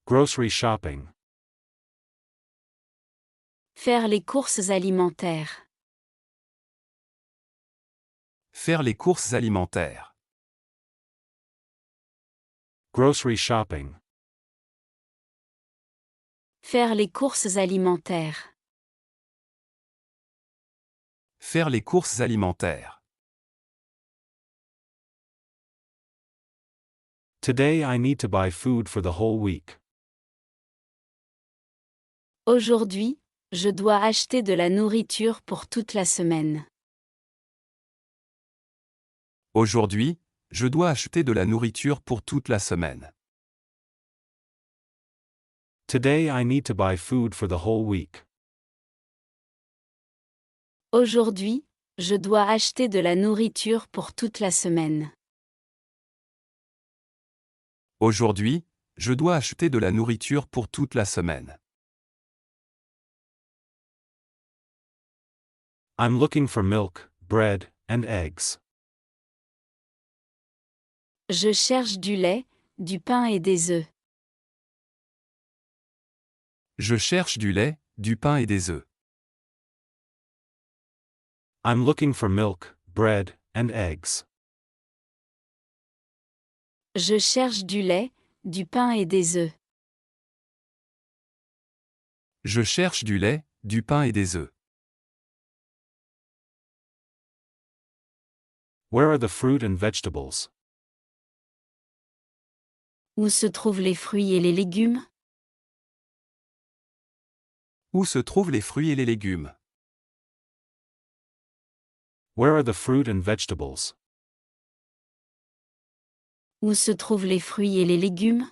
Grocery shopping. Faire les courses alimentaires. Faire les courses alimentaires. Grocery shopping. Faire les courses alimentaires. Faire les courses alimentaires. Today I need to buy food for the whole week. Aujourd'hui, je dois acheter de la nourriture pour toute la semaine. Aujourd'hui, je dois acheter de la nourriture pour toute la semaine. Today I need to buy food for the whole week. Aujourd'hui, je dois acheter de la nourriture pour toute la semaine. Aujourd'hui, je dois acheter de la nourriture pour toute la semaine. I'm looking for milk, bread, and eggs. Je cherche du lait, du pain et des œufs. Je cherche du lait, du pain et des œufs. I'm looking for milk, bread, and eggs. Je cherche du lait, du pain et des œufs. Je cherche du lait, du pain et des œufs. Where are the fruit and vegetables? Où se trouvent les fruits et les légumes? Où se trouvent les fruits et les légumes? Where are the fruit and vegetables? Où se trouvent les fruits et les légumes?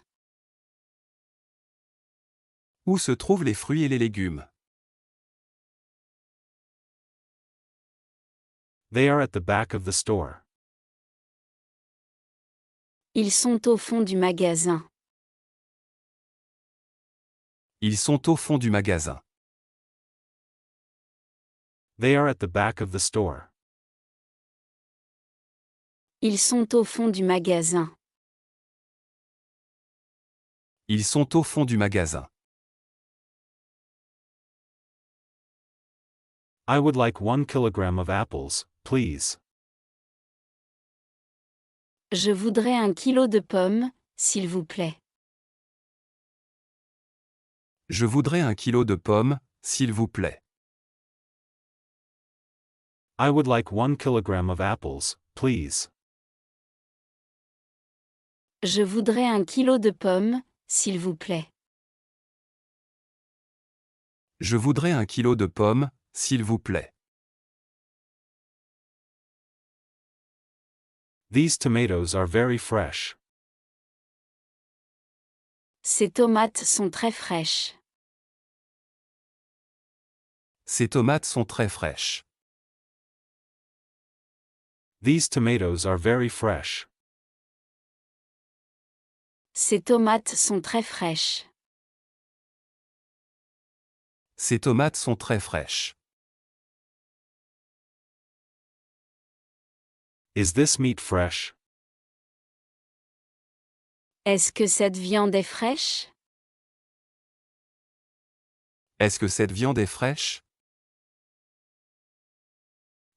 Où se trouvent les fruits et les légumes? They are at the back of the store. Ils sont au fond du magasin. Ils sont au fond du magasin. They are at the back of the store. Ils sont au fond du magasin. Ils sont au fond du magasin. I would like 1 kilogram of apples, please. Je voudrais 1 kilo de pommes, s'il vous plaît. Je voudrais 1 kilo de pommes, s'il vous plaît. I would like 1 kilogram of apples, please. Je voudrais 1 kilo de pommes, s'il vous plaît. Je voudrais 1 kilo de pommes, s'il vous plaît. These tomatoes are very fresh. Ces tomates sont très fraîches. Ces tomates sont très fraîches. These tomatoes are very fresh. Ces tomates sont très fraîches. Ces tomates sont très fraîches. Is this meat fresh? Est-ce que cette viande est fraîche? Est-ce que cette viande est fraîche?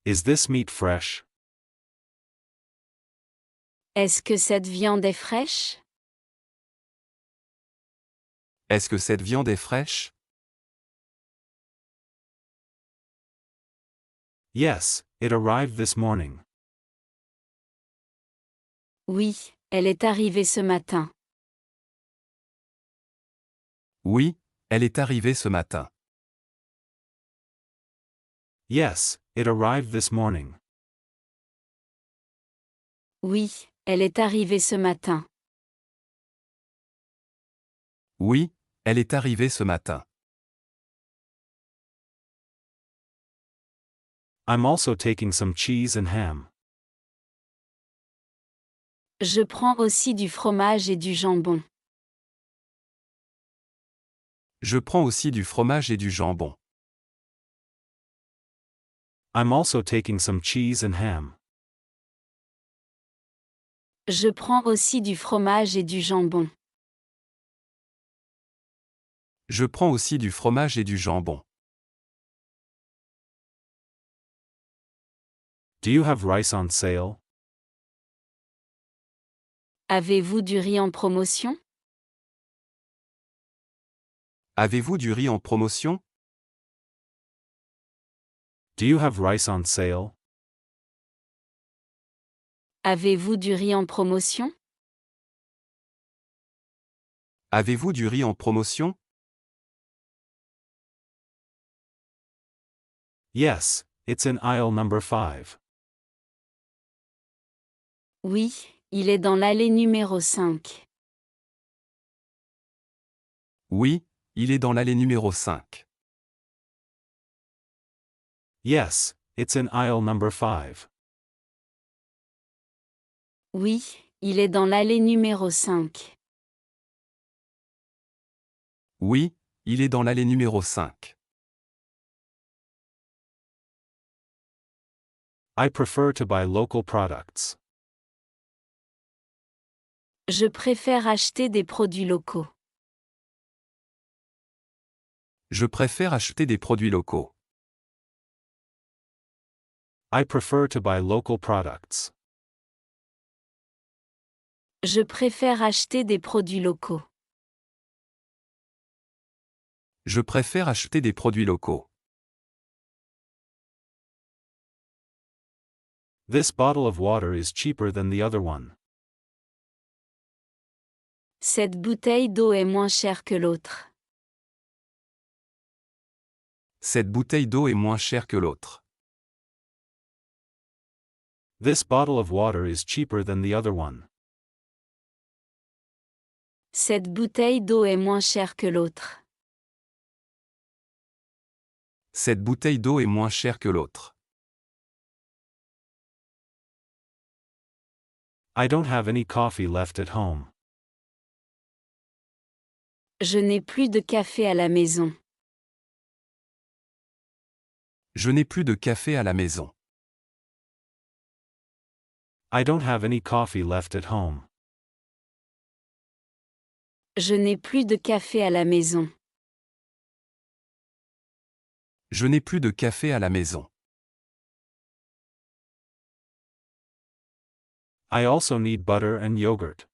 Is this meat fresh? Est-ce que cette viande est fraîche? Est-ce que cette viande est fraîche? Yes, it arrived this morning. Oui, elle est arrivée ce matin. Oui, elle est arrivée ce matin. Yes, it arrived this morning. Oui, elle est arrivée ce matin. Oui, elle est arrivée ce matin. I'm also taking some cheese and ham. Je prends aussi du fromage et du jambon. Je prends aussi du fromage et du jambon. I'm also taking some cheese and ham. Je prends aussi du fromage et du jambon. Je prends aussi du fromage et du jambon. Do you have rice on sale? Avez-vous du riz en promotion? Avez-vous du riz en promotion? Do you have rice on sale? Avez-vous du riz en promotion? Avez-vous du riz en promotion? Yes, it's in aisle number 5. Oui, il est dans l'allée numéro 5. Oui, il est dans l'allée numéro 5. Yes, it's in aisle number 5. Oui, il est dans l'allée numéro 5. Oui, il est dans l'allée numéro 5. I prefer to buy local products. Je préfère acheter des produits locaux. Je préfère acheter des produits locaux. I prefer to buy local products. Je préfère acheter des produits locaux. Je préfère acheter des produits locaux. This bottle of water is cheaper than the other one. Cette bouteille d'eau est moins chère que l'autre. Cette bouteille d'eau est moins chère que l'autre. This bottle of water is cheaper than the other one. Cette bouteille d'eau est moins chère que l'autre. Cette bouteille d'eau est moins chère que l'autre. I don't have any coffee left at home. Je n'ai plus de café à la maison. Je n'ai plus de café à la maison. I don't have any coffee left at home. Je n'ai plus de café à la maison. Je n'ai plus de café à la maison. I also need butter and yogurt.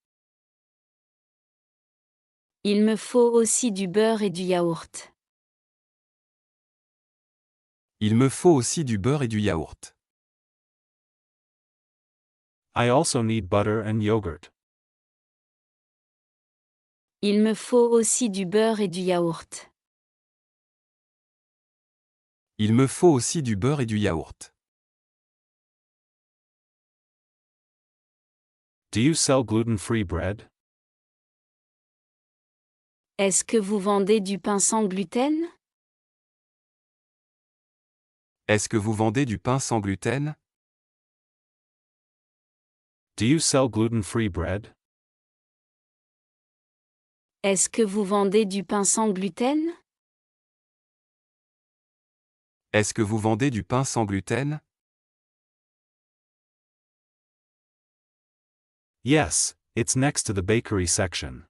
Il me faut aussi du beurre et du yaourt. Il me faut aussi du beurre et du yaourt. I also need butter and yogurt. Il me faut aussi du beurre et du yaourt. Il me faut aussi du beurre et du yaourt. Do you sell gluten-free bread? Est-ce que vous vendez du pain sans gluten? Est-ce que vous vendez du pain sans gluten? Do you sell gluten-free bread? Est-ce que vous vendez du pain sans gluten? Est-ce que vous vendez du pain sans gluten? Yes, it's next to the bakery section.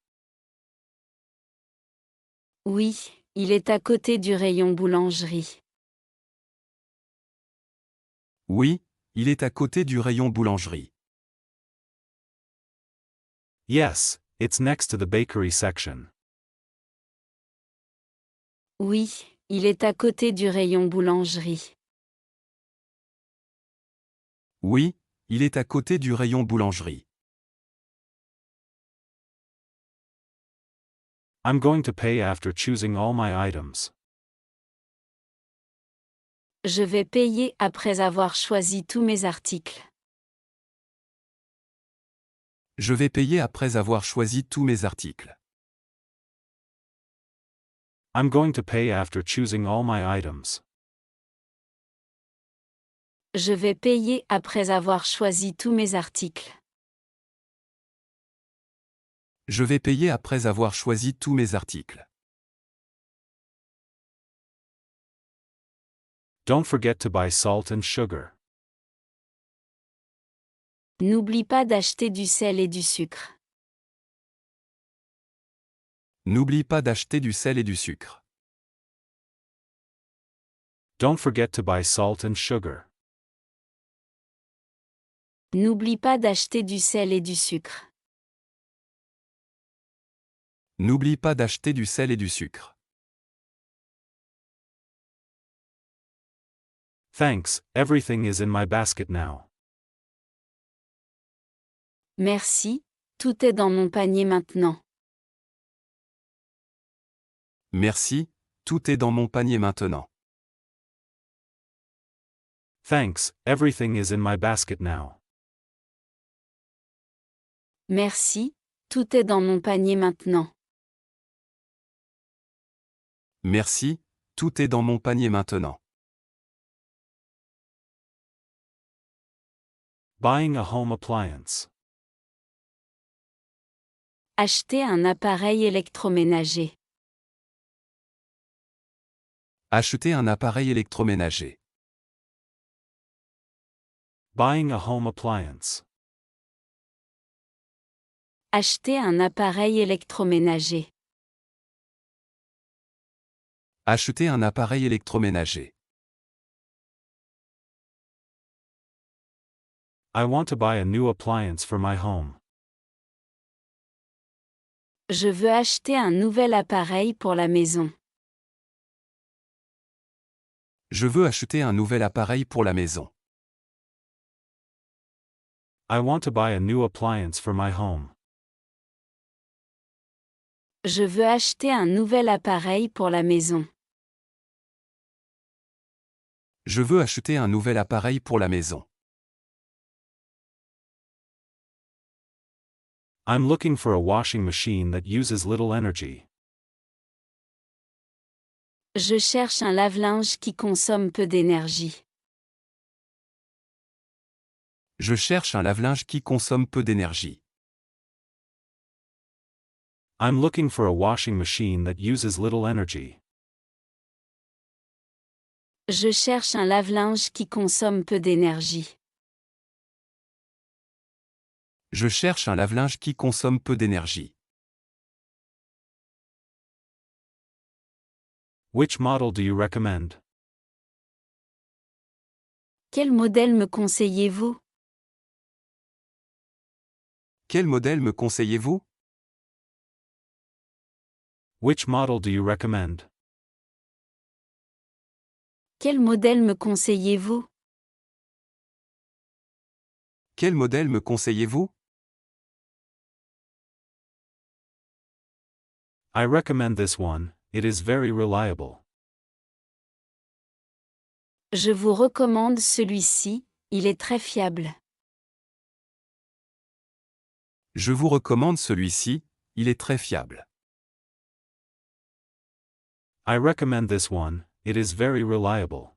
Oui, il est à côté du rayon boulangerie. Oui, il est à côté du rayon boulangerie. Yes, it's next to the bakery section. Oui, il est à côté du rayon boulangerie. Oui, il est à côté du rayon boulangerie. I'm going to pay after choosing all my items. Je vais payer après avoir choisi tous mes articles. Je vais payer après avoir choisi tous mes articles. I'm going to pay after choosing all my items. Je vais payer après avoir choisi tous mes articles. Je vais payer après avoir choisi tous mes articles. Don't forget to buy salt and sugar. N'oublie pas d'acheter du sel et du sucre. N'oublie pas d'acheter du sel et du sucre. Don't forget to buy salt and sugar. N'oublie pas d'acheter du sel et du sucre. N'oublie pas d'acheter du sel et du sucre. Thanks, everything is in my basket now. Merci, tout est dans mon panier maintenant. Merci, tout est dans mon panier maintenant. Thanks, everything is in my basket now. Merci, tout est dans mon panier maintenant. Merci, tout est dans mon panier maintenant. Buying a home appliance. Acheter un appareil électroménager. Acheter un appareil électroménager. Buying a home appliance. Acheter un appareil électroménager. Acheter un appareil électroménager. I want to buy a new appliance for my home. Je veux acheter un nouvel appareil pour la maison. Je veux acheter un nouvel appareil pour la maison. I want to buy a new appliance for my home. Je veux acheter un nouvel appareil pour la maison. Je veux acheter un nouvel appareil pour la maison. I'm looking for a washing machine that uses little energy. Je cherche un lave-linge qui consomme peu d'énergie. Je cherche un lave-linge qui consomme peu d'énergie. I'm looking for a washing machine that uses little energy. Je cherche un lave-linge qui consomme peu d'énergie. Je cherche un lave-linge qui consomme peu d'énergie. Which model do you recommend? Quel modèle me conseillez-vous? Quel modèle me conseillez-vous? Which model do you recommend? Quel modèle me conseillez-vous? Quel modèle me conseillez-vous? I recommend this one, it is very reliable. Je vous recommande celui-ci, il est très fiable. Je vous recommande celui-ci, il est très fiable. I recommend this one, it is very reliable.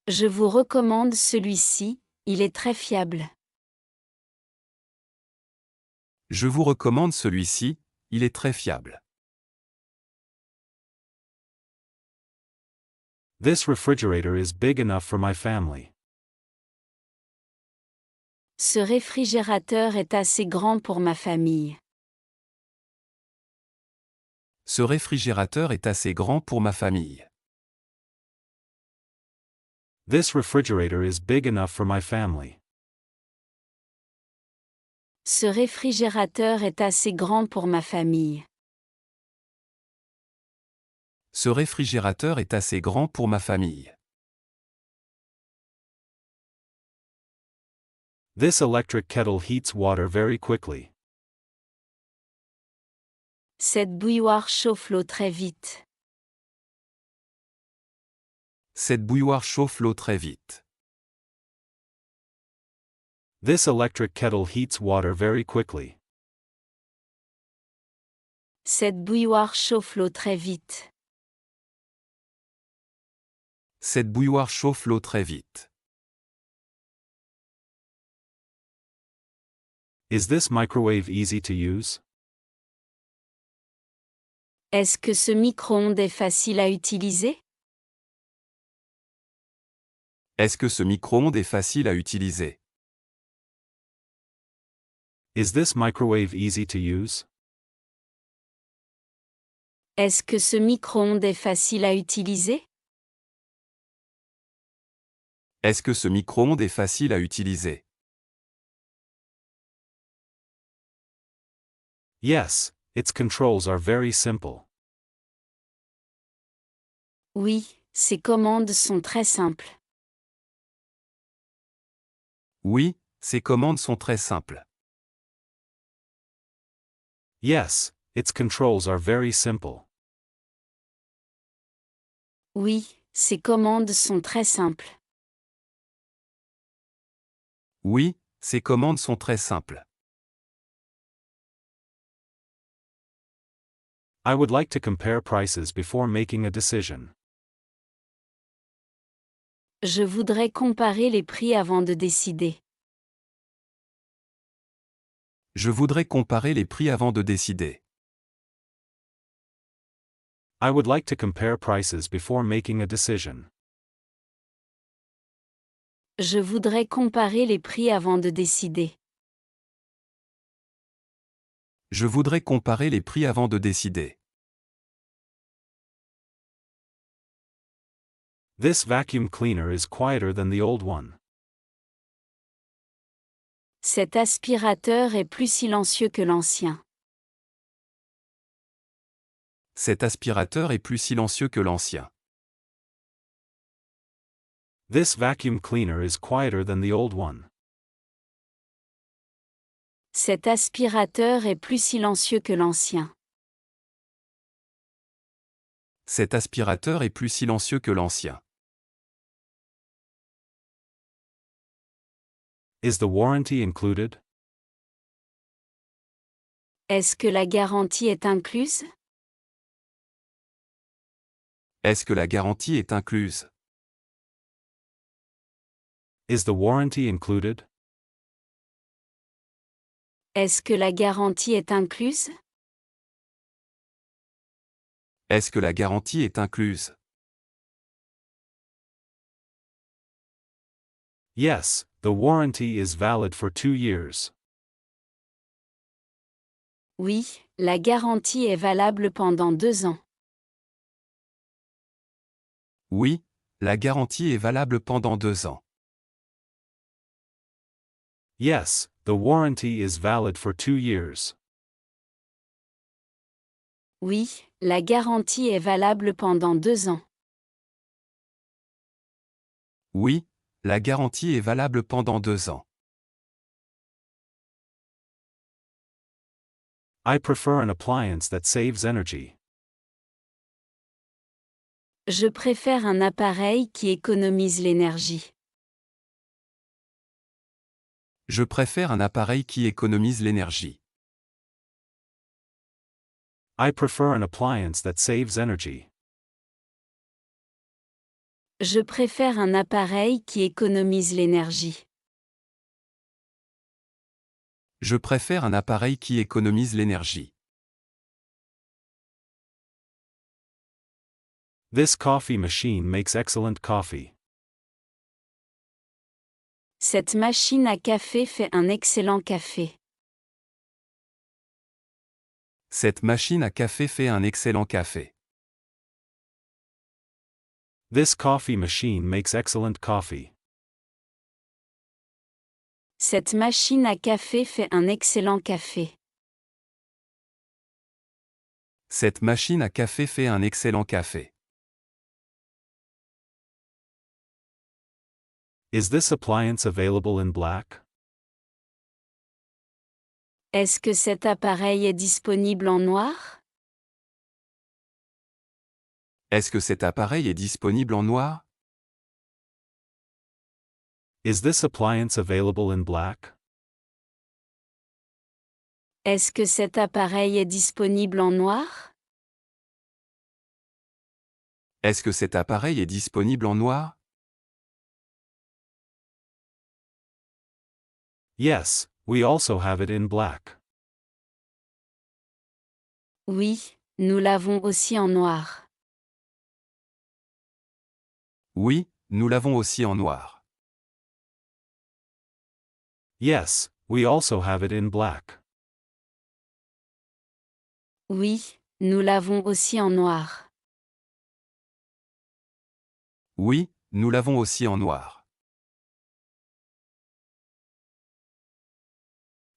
Je vous recommande celui-ci, il est très fiable. Je vous recommande celui-ci, il est très fiable. This refrigerator is big enough for my family. Ce réfrigérateur est assez grand pour ma famille. Ce réfrigérateur est assez grand pour ma famille. This refrigerator is big enough for my family. Ce réfrigérateur est assez grand pour ma famille. Ce réfrigérateur est assez grand pour ma famille. This electric kettle heats water very quickly. Cette bouilloire chauffe l'eau très vite. Cette bouilloire chauffe l'eau très vite. This electric kettle heats water very quickly. Cette bouilloire chauffe l'eau très vite. Cette bouilloire chauffe l'eau très vite. Is this microwave easy to use? Est-ce que ce micro-ondes est facile à utiliser? Est-ce que ce micro-ondes est facile à utiliser? Is this microwave easy to use? Est-ce que ce micro-ondes est facile à utiliser? Est-ce que ce micro-ondes est facile à utiliser? Yes, its controls are very simple. Oui, ces commandes sont très simples. Oui, ces commandes sont très simples. Yes, its controls are very simple. Oui, ces commandes sont très simples. Oui, ces commandes sont très simples. I would like to compare prices before making a decision. Je voudrais comparer les prix avant de décider. Je voudrais comparer les prix avant de décider. I would like to compare prices before making a decision. Je voudrais comparer les prix avant de décider. Je voudrais comparer les prix avant de décider. This vacuum cleaner is quieter than the old one. Cet aspirateur est plus silencieux que l'ancien. Cet aspirateur est plus silencieux que l'ancien. This vacuum cleaner is quieter than the old one. Cet aspirateur est plus silencieux que l'ancien. Cet aspirateur est plus silencieux que l'ancien. Is the warranty included? Est-ce que la garantie est incluse? Est-ce que la garantie est incluse? Is the warranty included? Est-ce que la garantie est incluse? Est-ce que la garantie est incluse? Yes, the warranty is valid for 2 years. Oui, la garantie est valable pendant 2 ans. Oui, la garantie est valable pendant 2 ans. Yes, the warranty is valid for 2 years. Oui, la garantie est valable pendant 2 ans. Oui, la garantie est valable pendant 2 ans. I prefer an appliance that saves energy. Je préfère un appareil qui économise l'énergie. Je préfère un appareil qui économise l'énergie. I prefer an appliance that saves energy. Je préfère un appareil qui économise l'énergie. Je préfère un appareil qui économise l'énergie. This coffee machine makes excellent coffee. Cette machine à café fait un excellent café. Cette machine à café fait un excellent café. This coffee machine makes excellent coffee. Cette machine à café fait un excellent café. Cette machine à café fait un excellent café. Is this appliance available in black? Est-ce que cet appareil est disponible en noir? Est-ce que cet appareil est disponible en noir? Is this appliance available in black? Est-ce que cet appareil est disponible en noir? Est-ce que cet appareil est disponible en noir? Yes, we also have it in black. Oui, nous l'avons aussi en noir. Oui, nous l'avons aussi en noir. Yes, we also have it in black. Oui, Nous l'avons aussi en noir. Oui, nous l'avons aussi en noir.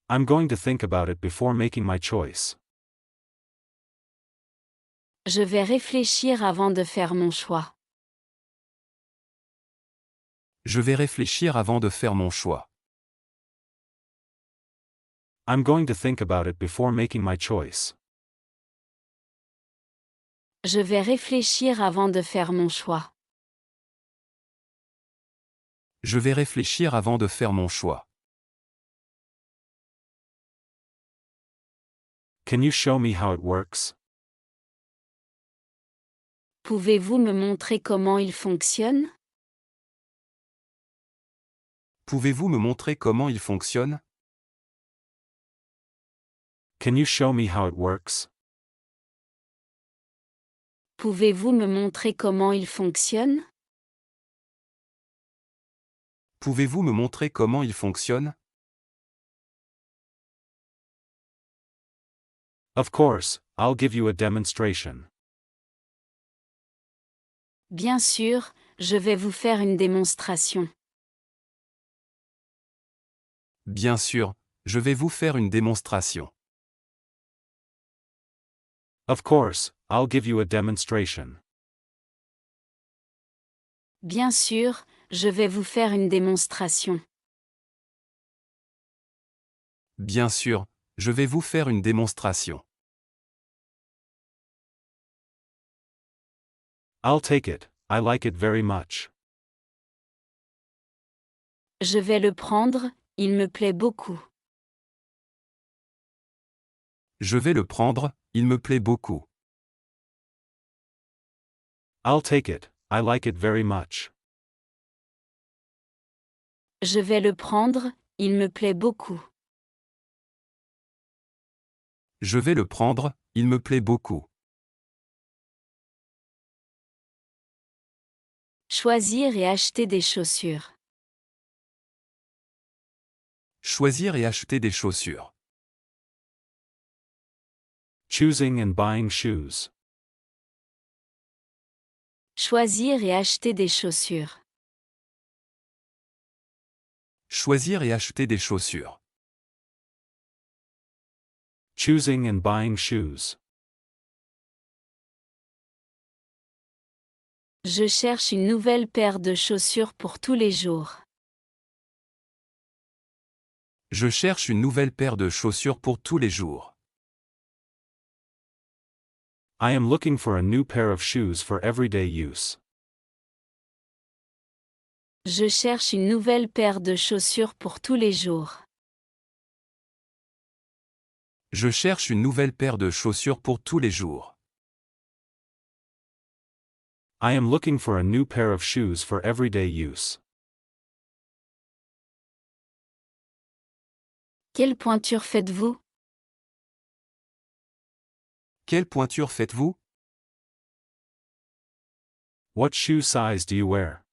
I'm going to think about it before making my choice. Je vais réfléchir avant de faire mon choix. Je vais réfléchir avant de faire mon choix. I'm going to think about it before making my choice. Je vais réfléchir avant de faire mon choix. Je vais réfléchir avant de faire mon choix. Can you show me how it works? Pouvez-vous me montrer comment il fonctionne? Pouvez-vous me montrer comment il fonctionne? Can you show me how it works? Pouvez-vous me montrer comment il fonctionne? Pouvez-vous me montrer comment il fonctionne? Of course, I'll give you a demonstration. Bien sûr, je vais vous faire une démonstration. Bien sûr, je vais vous faire une démonstration. Of course, I'll give you a demonstration. Bien sûr, je vais vous faire une démonstration. Bien sûr, je vais vous faire une démonstration. I'll take it, I like it very much. Je vais le prendre, il me plaît beaucoup. Je vais le prendre, il me plaît beaucoup. I'll take it, I like it very much. Je vais le prendre, il me plaît beaucoup. Je vais le prendre, il me plaît beaucoup. Choisir et acheter des chaussures. Choisir et acheter des chaussures. Choosing and buying shoes. Choisir et acheter des chaussures. Choisir et acheter des chaussures. Choosing and buying shoes. Je cherche une nouvelle paire de chaussures pour tous les jours. Je cherche une nouvelle paire de chaussures pour tous les jours. I am looking for a new pair of shoes for everyday use. Je cherche une nouvelle paire de chaussures pour tous les jours. Je cherche une nouvelle paire de chaussures pour tous les jours. I am looking for a new pair of shoes for everyday use. Quelle pointure faites-vous? Quelle pointure faites-vous? What shoe size do you wear?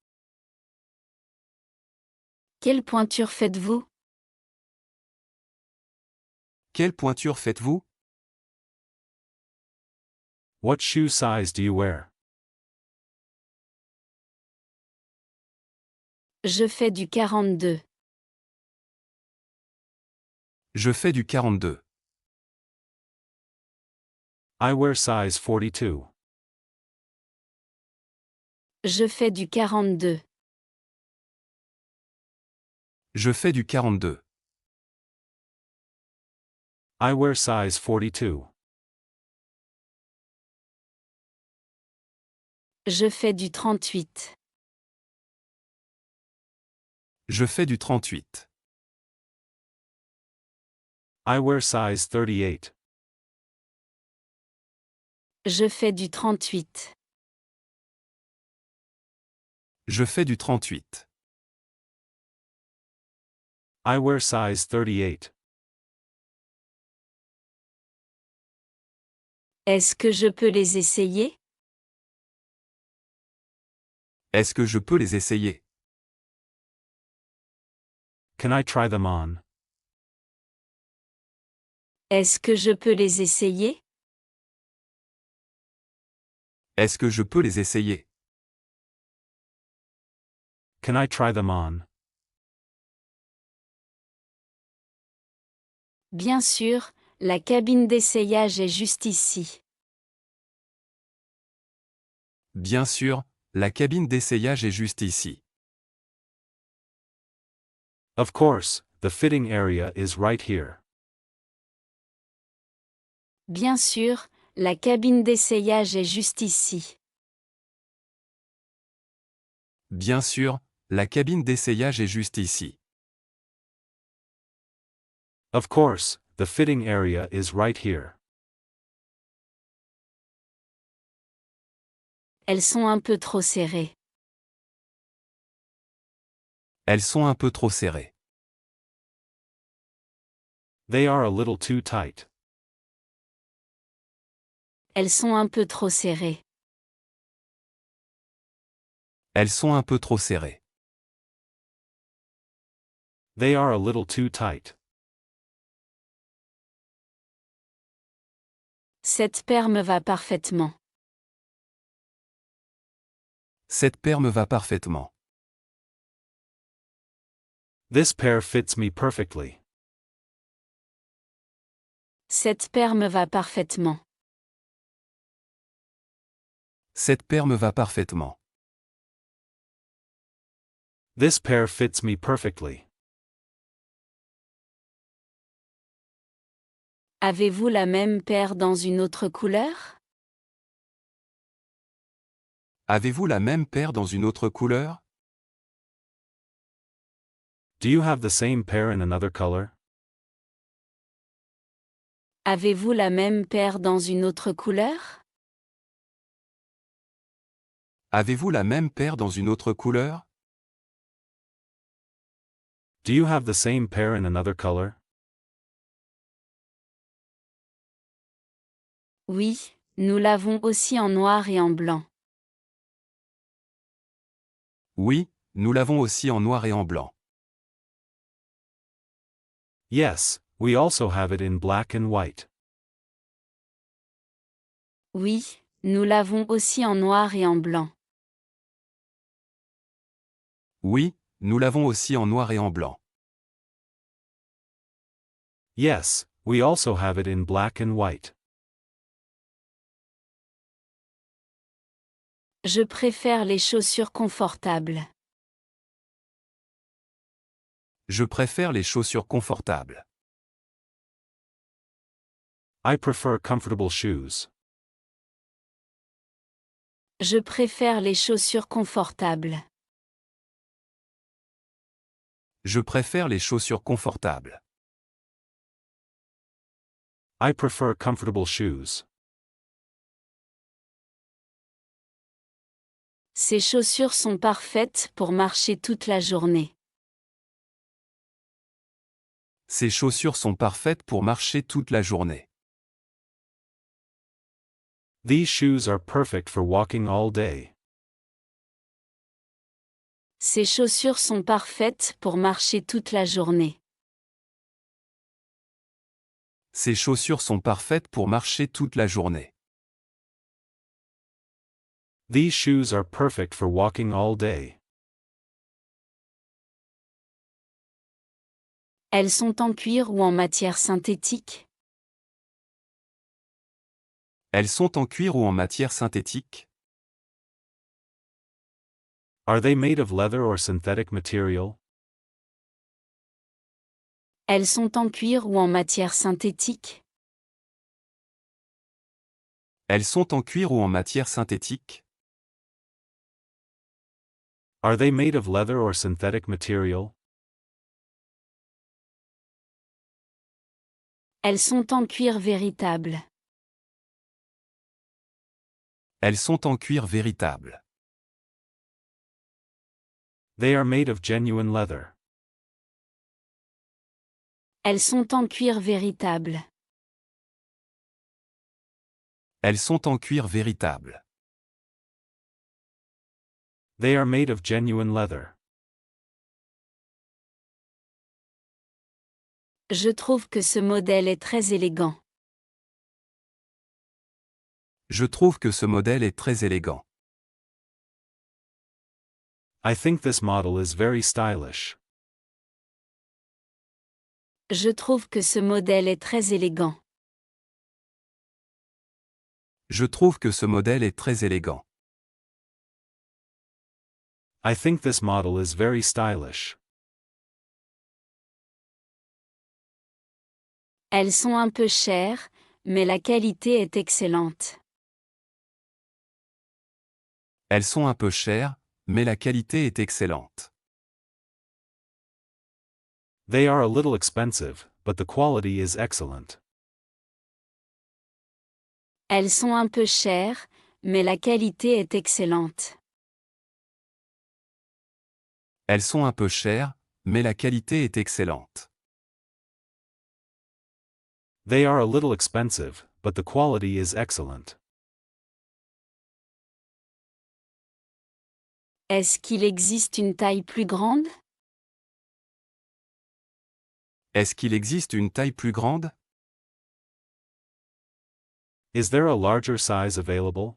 Quelle pointure faites-vous? Quelle pointure faites-vous? What shoe size do you wear? Je fais du 42. Je fais du 42. I wear size 42. Je fais du 42. Je fais du 42. I wear size 42. Je fais du 38. Je fais du 38. I wear size 38. Je fais du 38. Je fais du 38. I wear size 38. Est-ce que je peux les essayer? Est-ce que je peux les essayer? Can I try them on? Est-ce que je peux les essayer? Est-ce que je peux les essayer? Can I try them on? Bien sûr, la cabine d'essayage est juste ici. Bien sûr, la cabine d'essayage est juste ici. Of course, the fitting area is right here. Bien sûr, la cabine d'essayage est juste ici. Bien sûr, la cabine d'essayage est juste ici. Of course, the fitting area is right here. Elles sont un peu trop serrées. Elles sont un peu trop serrées. They are a little too tight. Elles sont un peu trop serrées. Elles sont un peu trop serrées. They are a little too tight. Cette paire me va parfaitement. Cette paire me va parfaitement. This pair fits me perfectly. Cette paire me va parfaitement. Cette paire me va parfaitement. This pair fits me perfectly. Avez-vous la même paire dans une autre couleur? Avez-vous la même paire dans une autre couleur? Do you have the same pair in another color? Avez-vous la même paire dans une autre couleur? Avez-vous la même paire dans une autre couleur? Do you have the same pair in another color? Oui, nous l'avons aussi en noir et en blanc. Oui, nous l'avons aussi en noir et en blanc. Yes, we also have it in black and white. Oui, nous l'avons aussi en noir et en blanc. Oui, nous l'avons aussi en noir et en blanc. Yes, we also have it in black and white. Je préfère les chaussures confortables. Je préfère les chaussures confortables. I prefer comfortable shoes. Je préfère les chaussures confortables. Je préfère les chaussures confortables. I prefer comfortable shoes. Ces chaussures sont parfaites pour marcher toute la journée. Ces chaussures sont parfaites pour marcher toute la journée. These shoes are perfect for walking all day. Ces chaussures sont parfaites pour marcher toute la journée. Ces chaussures sont parfaites pour marcher toute la journée. These shoes are perfect for walking all day. Elles sont en cuir ou en matière synthétique? Elles sont en cuir ou en matière synthétique? Are they made of leather or synthetic material? Elles sont en cuir ou en matière synthétique? Elles sont en cuir ou en matière synthétique? Are they made of leather or synthetic material? Elles sont en cuir véritable. Elles sont en cuir véritable. They are made of genuine leather. Elles sont en cuir véritable. Elles sont en cuir véritable. They are made of genuine leather. Je trouve que ce modèle est très élégant. Je trouve que ce modèle est très élégant. I think this model is very stylish. Je trouve que ce modèle est très élégant. Je trouve que ce modèle est très élégant. I think this model is very stylish. Elles sont un peu chères, mais la qualité est excellente. Elles sont un peu chères, mais la qualité est excellente. They are a little expensive, but the quality is excellent. Elles sont un peu chères, mais la qualité est excellente. Elles sont un peu chères, mais la qualité est excellente. They are a little expensive, but the quality is excellent. Est-ce qu'il existe une taille plus grande? Est-ce qu'il existe une taille plus grande? Is there a larger size available?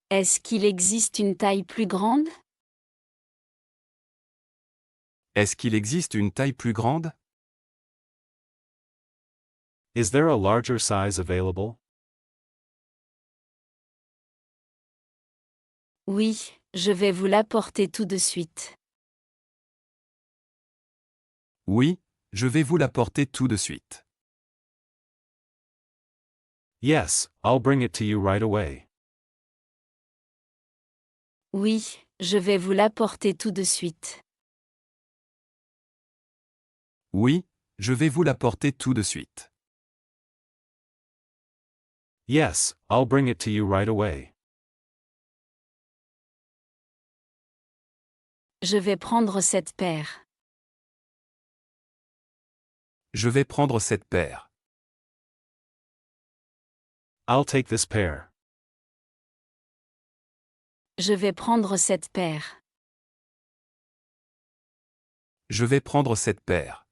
Est-ce qu'il existe une taille plus grande? Est-ce qu'il existe une taille plus grande? Is there a larger size available? Oui, je vais vous l'apporter tout de suite. Oui, je vais vous l'apporter tout de suite. Yes, I'll bring it to you right away. Oui, je vais vous l'apporter tout de suite. Oui, je vais vous l'apporter tout de suite. Yes, I'll bring it to you right away. Je vais prendre cette paire. Je vais prendre cette paire. I'll take this pair. Je vais prendre cette paire. Je vais prendre cette paire.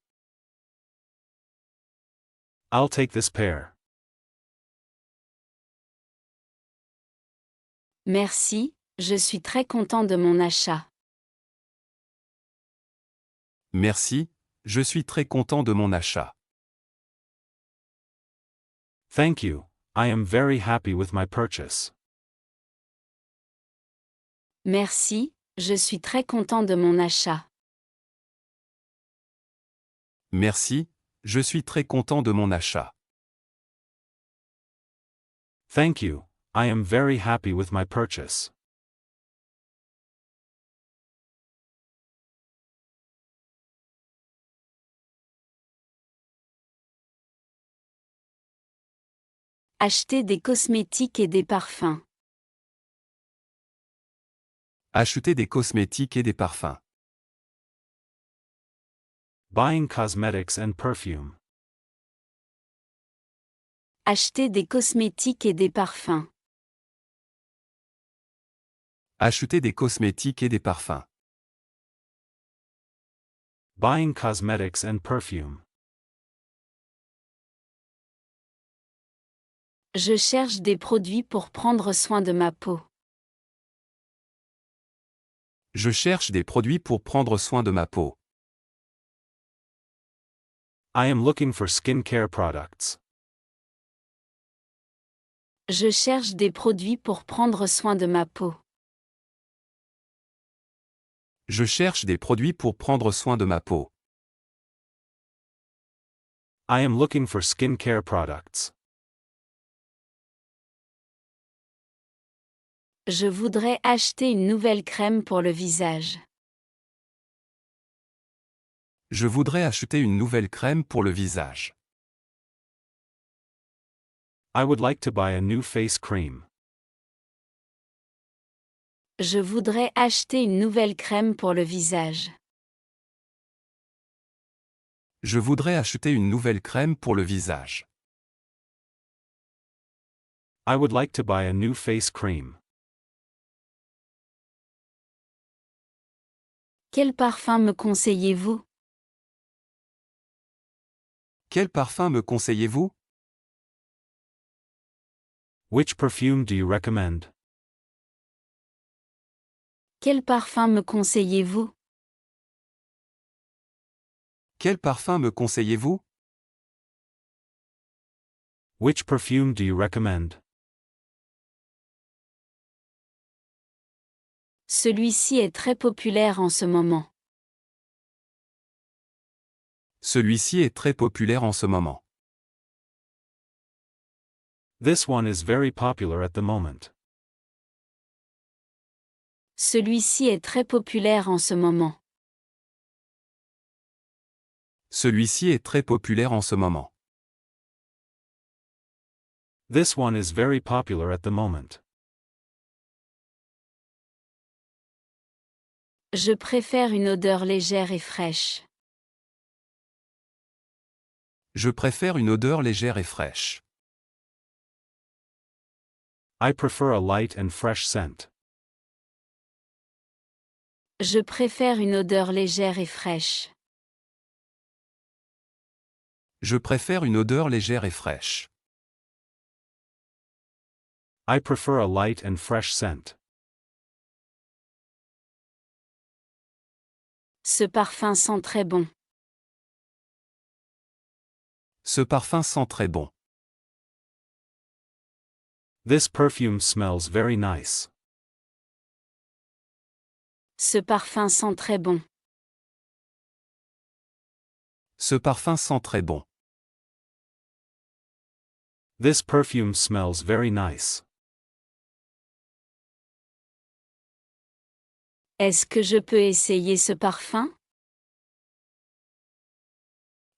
I'll take this pair. Merci, je suis très content de mon achat. Merci, je suis très content de mon achat. Thank you. I am very happy with my purchase. Merci, je suis très content de mon achat. Merci, je suis très content de mon achat. Thank you. I am very happy with my purchase. Acheter des cosmétiques et des parfums. Acheter des cosmétiques et des parfums. Buying cosmetics and perfume. Acheter des cosmétiques et des parfums. Acheter des cosmétiques et des parfums. Buying cosmetics and perfume. Je cherche des produits pour prendre soin de ma peau. Je cherche des produits pour prendre soin de ma peau. I am looking for skincare products. Je cherche des produits pour prendre soin de ma peau. Je cherche des produits pour prendre soin de ma peau. I am looking for skincare products. Je voudrais acheter une nouvelle crème pour le visage. Je voudrais acheter une nouvelle crème pour le visage. I would like to buy a new face cream. Je voudrais acheter une nouvelle crème pour le visage. Je voudrais acheter une nouvelle crème pour le visage. I would like to buy a new face cream. Quel parfum me conseillez-vous? Quel parfum me conseillez-vous? Which perfume do you recommend? Quel parfum me conseillez-vous? Quel parfum me conseillez-vous? Which perfume do you recommend? Celui-ci est très populaire en ce moment. Celui-ci est très populaire en ce moment. This one is very popular at the moment. Celui-ci est très populaire en ce moment. Celui-ci est très populaire en ce moment. This one is very popular at the moment. Je préfère une odeur légère et fraîche. Je préfère une odeur légère et fraîche. I prefer a light and fresh scent. Je préfère une odeur légère et fraîche. Je préfère une odeur légère et fraîche. I prefer a light and fresh scent. Ce parfum sent très bon. Ce parfum sent très bon. This perfume smells very nice. Ce parfum sent très bon. Ce parfum sent très bon. This perfume smells very nice. Est-ce que je peux essayer ce parfum?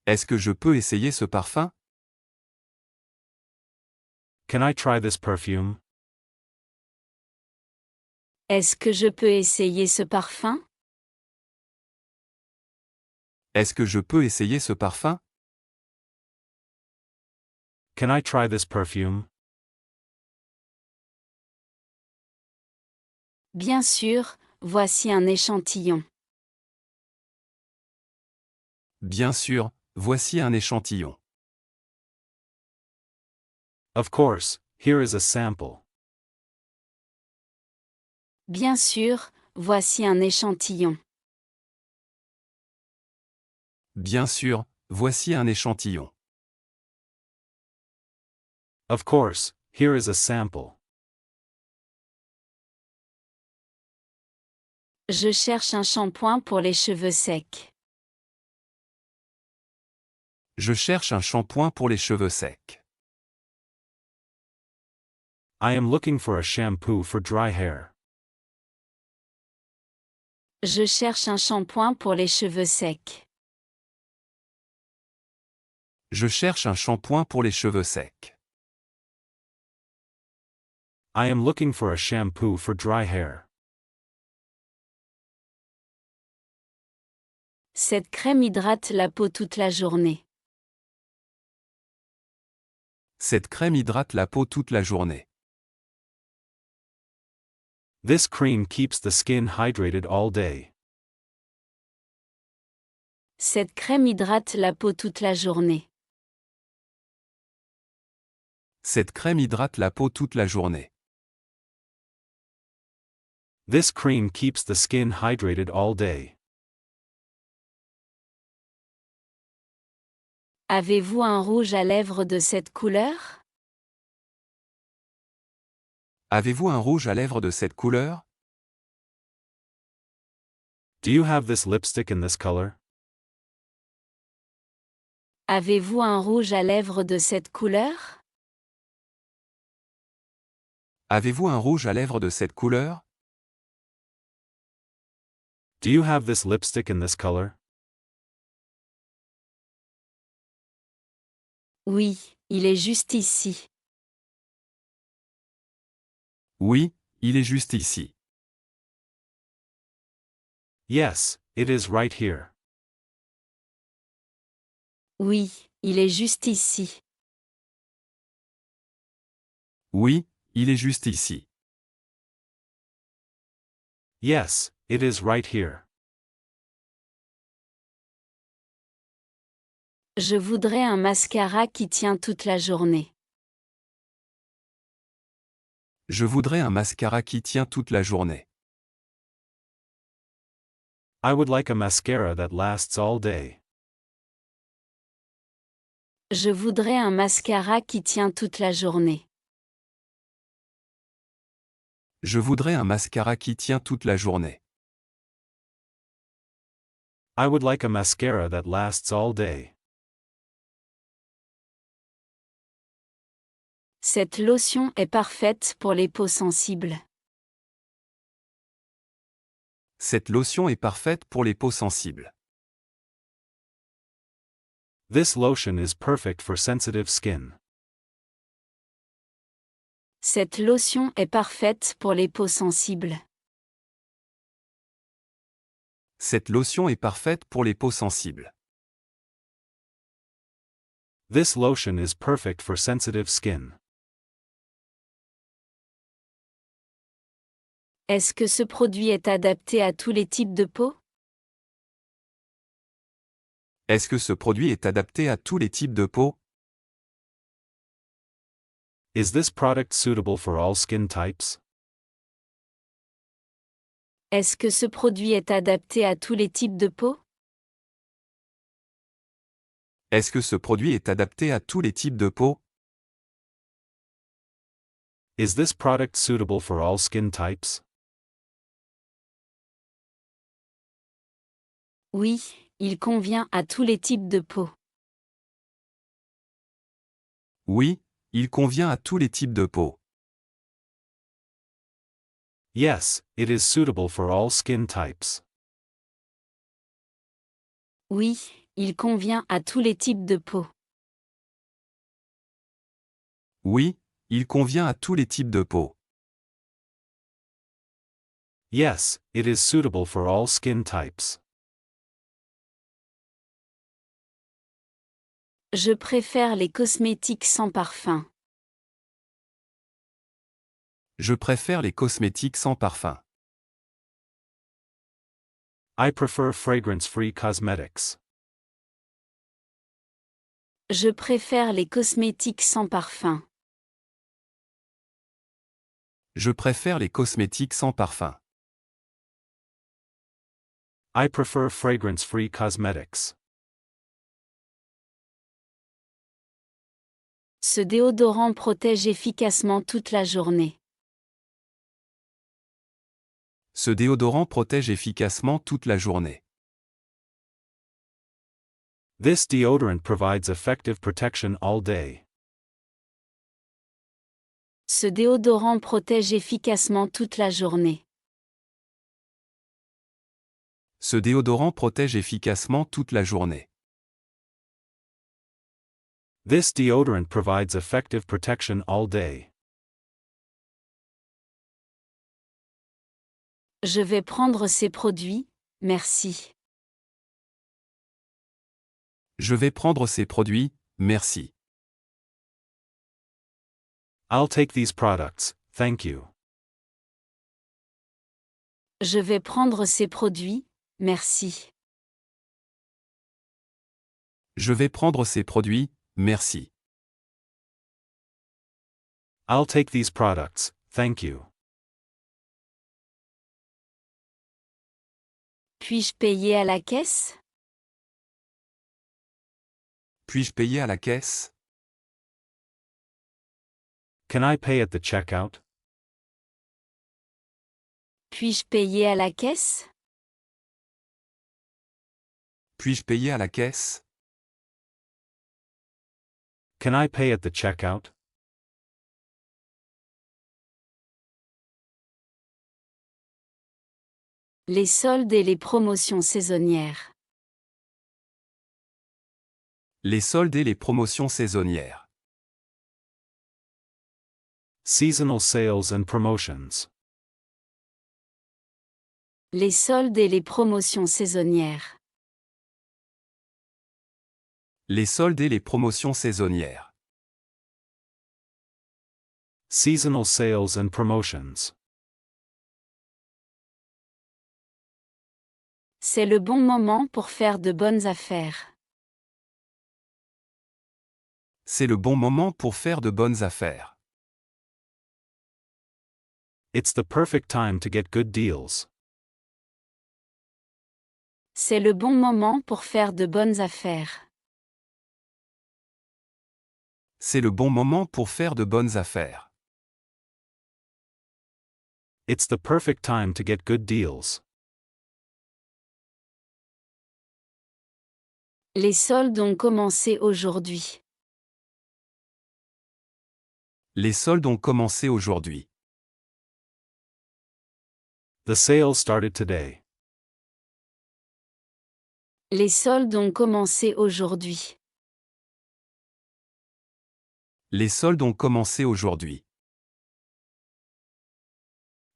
Est-ce que je peux essayer ce parfum? Can I try this perfume? Est-ce que je peux essayer ce parfum? Est-ce que je peux essayer ce parfum? Can I try this perfume? Bien sûr, voici un échantillon. Bien sûr, voici un échantillon. Of course, here is a sample. Bien sûr, voici un échantillon. Bien sûr, voici un échantillon. Of course, here is a sample. Je cherche un shampoing pour les cheveux secs. Je cherche un shampoing pour les cheveux secs. I am looking for a shampoo for dry hair. Je cherche un shampoing pour les cheveux secs. Je cherche un shampoing pour les cheveux secs. I am looking for a shampoo for dry hair. Cette crème hydrate la peau toute la journée. Cette crème hydrate la peau toute la journée. This cream keeps the skin hydrated all day. Cette crème hydrate la peau toute la journée. Cette crème hydrate la peau toute la journée. This cream keeps the skin hydrated all day. Avez-vous un rouge à lèvres de cette couleur? Avez-vous un rouge à lèvres de cette couleur? Do you have this lipstick in this color? Avez-vous un rouge à lèvres de cette couleur? Avez-vous un rouge à lèvres de cette couleur? Do you have this lipstick in this color? Oui, il est juste ici. Oui, il est juste ici. Yes, it is right here. Oui, il est juste ici. Oui, il est juste ici. Yes, it is right here. Je voudrais un mascara qui tient toute la journée. Je voudrais un mascara qui tient toute la journée. I would like a mascara that lasts all day. Je voudrais un mascara qui tient toute la journée. Je voudrais un mascara qui tient toute la journée. I would like a mascara that lasts all day. Cette lotion est parfaite pour les peaux sensibles. Cette lotion est parfaite pour les peaux sensibles. This lotion is perfect for sensitive skin. Cette lotion est parfaite pour les peaux sensibles. Cette lotion est parfaite pour les peaux sensibles. This lotion is perfect for sensitive skin. Est-ce que ce produit est adapté à tous les types de peau? Est-ce que ce produit est adapté à tous les types de peau? Is this product suitable for all skin types? Est-ce que ce produit est adapté à tous les types de peau? Est-ce que ce produit est adapté à tous les types de peau? Is this product suitable for all skin types? Oui, il convient à tous les types de peau. Oui, il convient à tous les types de peau. Yes, it is suitable for all skin types. Oui, il convient à tous les types de peau. Oui, il convient à tous les types de peau. Yes, it is suitable for all skin types. Je préfère les cosmétiques sans parfum. Je préfère les cosmétiques sans parfum. I prefer fragrance-free cosmetics. Je préfère les cosmétiques sans parfum. Je préfère les cosmétiques sans parfum. I prefer fragrance-free cosmetics. Ce déodorant protège efficacement toute la journée. Ce déodorant protège efficacement toute la journée. This deodorant provides effective protection all day. Ce déodorant protège efficacement toute la journée. Ce déodorant protège efficacement toute la journée. This deodorant provides effective protection all day. Je vais prendre ces produits, merci. Je vais prendre ces produits, merci. I'll take these products, thank you. Je vais prendre ces produits, merci. Je vais prendre ces produits, merci. I'll take these products, thank you. Puis-je payer à la caisse? Puis-je payer à la caisse? Can I pay at the checkout? Puis-je payer à la caisse? Puis-je payer à la caisse? Can I pay at the checkout? Les soldes et les promotions saisonnières. Les soldes et les promotions saisonnières. Seasonal sales and promotions. Les soldes et les promotions saisonnières. Les soldes et les promotions saisonnières. Seasonal sales and promotions. C'est le bon moment pour faire de bonnes affaires. C'est le bon moment pour faire de bonnes affaires. It's the perfect time to get good deals. C'est le bon moment pour faire de bonnes affaires. C'est le bon moment pour faire de bonnes affaires. It's the perfect time to get good deals. Les soldes ont commencé aujourd'hui. Les soldes ont commencé aujourd'hui. The sale started today. Les soldes ont commencé aujourd'hui. Les soldes ont commencé aujourd'hui.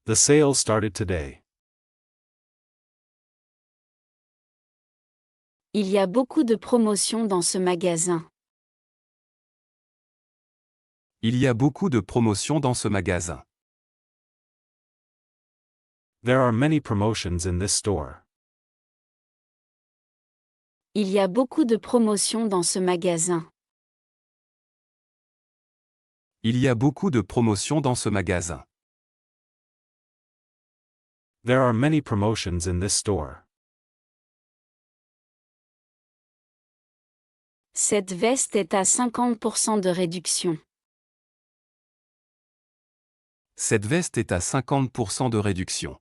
The sale started today. Il y a beaucoup de promotions dans ce magasin. Il y a beaucoup de promotions dans ce magasin. There are many promotions in this store. Il y a beaucoup de promotions dans ce magasin. Il y a beaucoup de promotions dans ce magasin. There are many promotions in this store. Cette veste est à 50% de réduction. Cette veste est à 50% de réduction.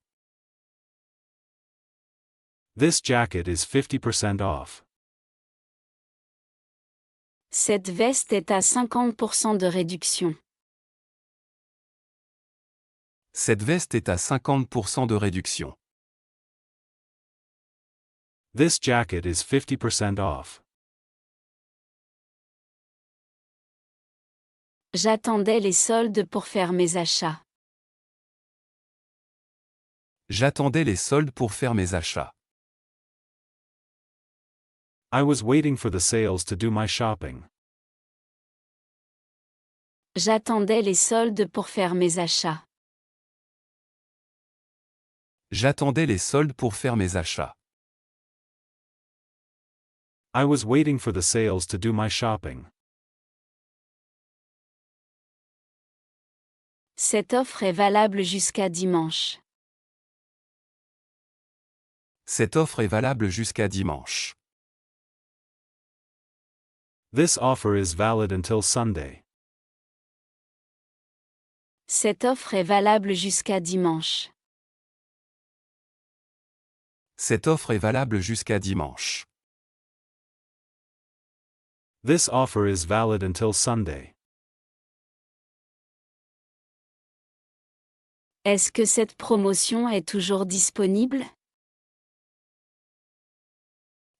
This jacket is 50% off. Cette veste est à 50% de réduction. Cette veste est à 50% de réduction. This jacket is 50% off. J'attendais les soldes pour faire mes achats. J'attendais les soldes pour faire mes achats. I was waiting for the sales to do my shopping. J'attendais les soldes pour faire mes achats. J'attendais les soldes pour faire mes achats. I was waiting for the sales to do my shopping. Cette offre est valable jusqu'à dimanche. Cette offre est valable jusqu'à dimanche. This offer is valid until Sunday. Cette offre est valable jusqu'à dimanche. Cette offre est valable jusqu'à dimanche. This offer is valid until Sunday. Est-ce que cette promotion est toujours disponible?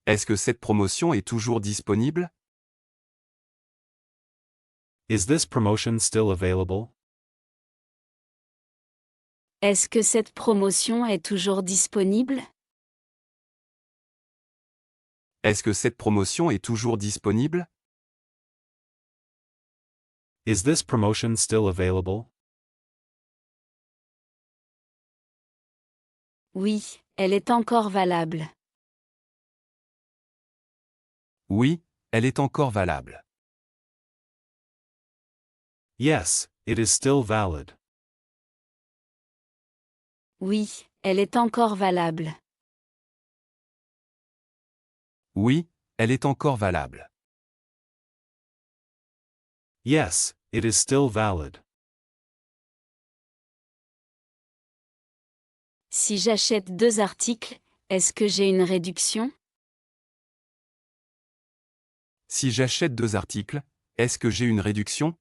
Est-ce que cette promotion est toujours disponible? Is this promotion still available? Est-ce que cette promotion est toujours disponible? Est-ce que cette promotion est toujours disponible? Is this promotion still available? Oui, elle est encore valable. Oui, elle est encore valable. Yes, it is still valid. Oui, elle est encore valable. Oui, elle est encore valable. Yes, it is still valid. Si j'achète 2 articles, est-ce que j'ai une réduction? Si j'achète 2 articles, est-ce que j'ai une réduction?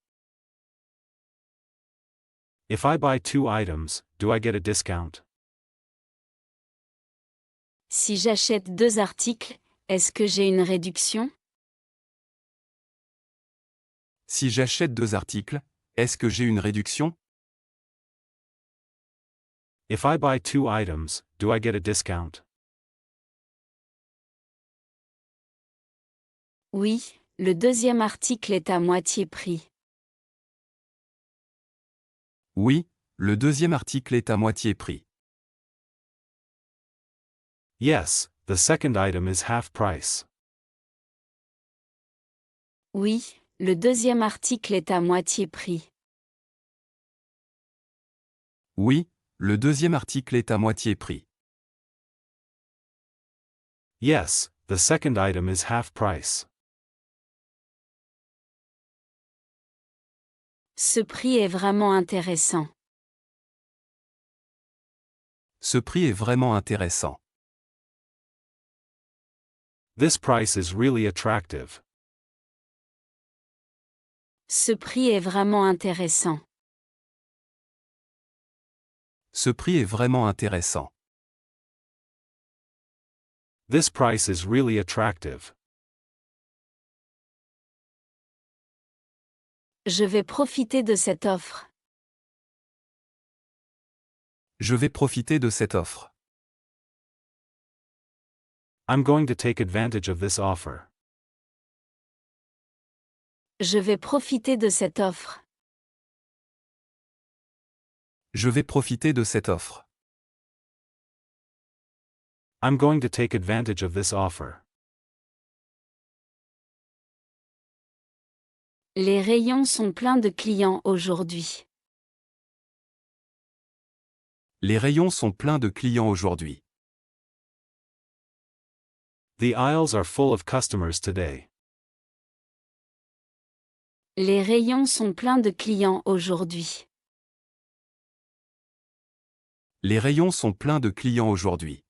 If I buy 2 items, do I get a discount? Si j'achète 2 articles, est-ce que j'ai une réduction? Si j'achète 2 articles, est-ce que j'ai une réduction? If I buy 2 items, do I get a discount? Oui, le deuxième article est à moitié prix. Oui, le deuxième article est à moitié prix. Yes, the second item is half price. Oui, le deuxième article est à moitié prix. Oui, le deuxième article est à moitié prix. Yes, the second item is half price. Ce prix est vraiment intéressant. Ce prix est vraiment intéressant. This price is really attractive. Ce prix est vraiment intéressant. Ce prix est vraiment intéressant. This price is really attractive. Je vais profiter de cette offre. Je vais profiter de cette offre. I'm going to take advantage of this offer. Je vais profiter de cette offre. Je vais profiter de cette offre. I'm going to take advantage of this offer. Les rayons sont pleins de clients aujourd'hui. Les rayons sont pleins de clients aujourd'hui. The aisles are full of customers today. Les rayons sont pleins de clients aujourd'hui. Les rayons sont pleins de clients aujourd'hui.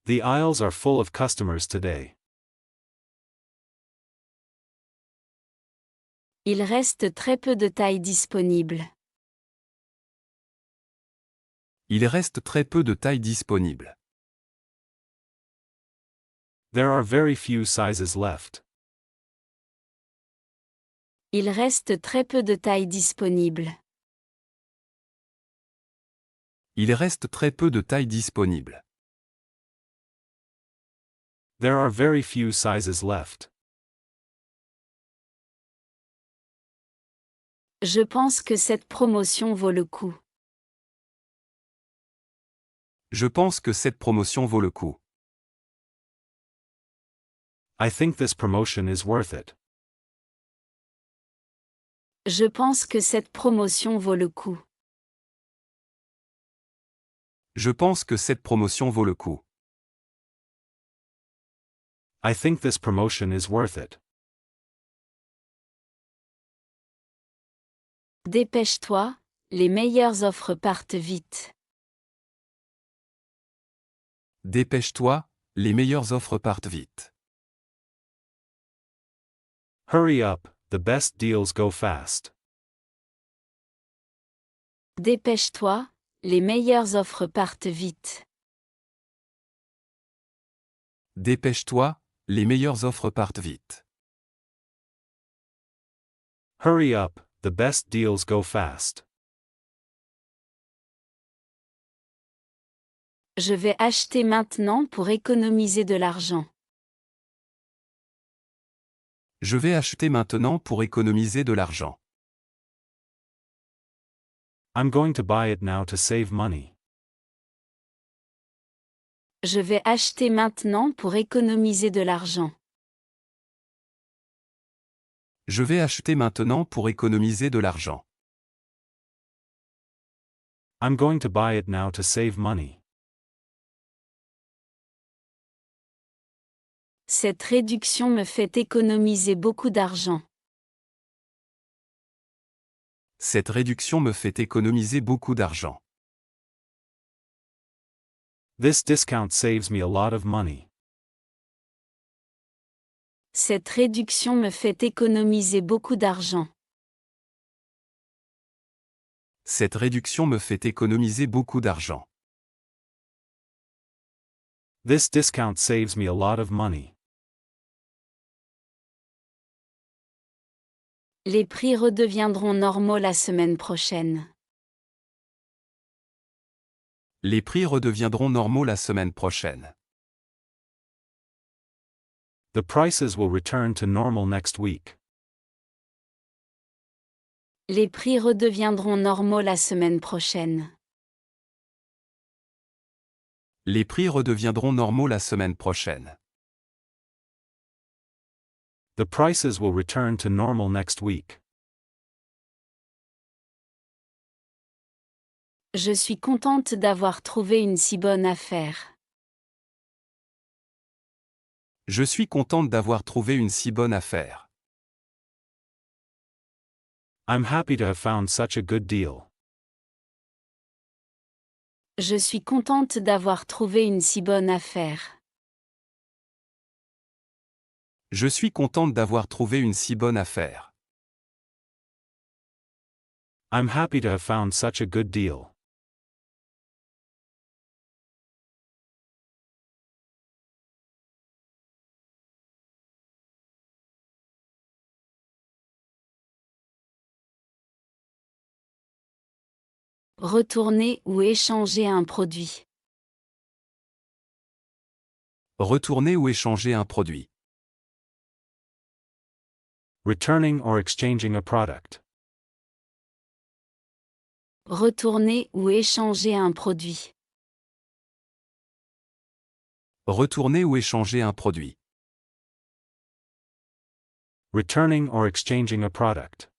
The aisles are full of customers today. Il reste très peu de tailles disponibles. Il reste très peu de tailles disponibles. There are very few sizes left. Il reste très peu de tailles disponibles. Il reste très peu de tailles disponibles. There are very few sizes left. Je pense que cette promotion vaut le coup. Je pense que cette promotion vaut le coup. I think this promotion is worth it. Je pense que cette promotion vaut le coup. Je pense que cette promotion vaut le coup. I think this promotion is worth it. Dépêche-toi, les meilleures offres partent vite. Dépêche-toi, les meilleures offres partent vite. Hurry up, the best deals go fast. Dépêche-toi, les meilleures offres partent vite. Dépêche-toi, les meilleures offres partent vite. Hurry up, the best deals go fast. Je vais acheter maintenant pour économiser de l'argent. Je vais acheter maintenant pour économiser de l'argent. I'm going to buy it now to save money. Je vais acheter maintenant pour économiser de l'argent. Je vais acheter maintenant pour économiser de l'argent. I'm going to buy it now to save money. Cette réduction me fait économiser beaucoup d'argent. Cette réduction me fait économiser beaucoup d'argent. This discount saves me a lot of money. Cette réduction me fait économiser beaucoup d'argent. Cette réduction me fait économiser beaucoup d'argent. This discount saves me a lot of money. Les prix redeviendront normaux la semaine prochaine. Les prix redeviendront normaux la semaine prochaine. The prices will return to normal next week. Les prix redeviendront normaux la semaine prochaine. Les prix redeviendront normaux la semaine prochaine. The prices will return to normal next week. Je suis contente d'avoir trouvé une si bonne affaire. Je suis contente d'avoir trouvé une si bonne affaire. I'm happy to have found such a good deal. Je suis contente d'avoir trouvé une si bonne affaire. Je suis contente d'avoir trouvé une si bonne affaire. I'm happy to have found such a good deal. Retourner ou échanger un produit. Retourner ou échanger un produit. Returning or exchanging a product. Retourner ou échanger un produit. Retourner ou échanger un produit. Returning or exchanging a product.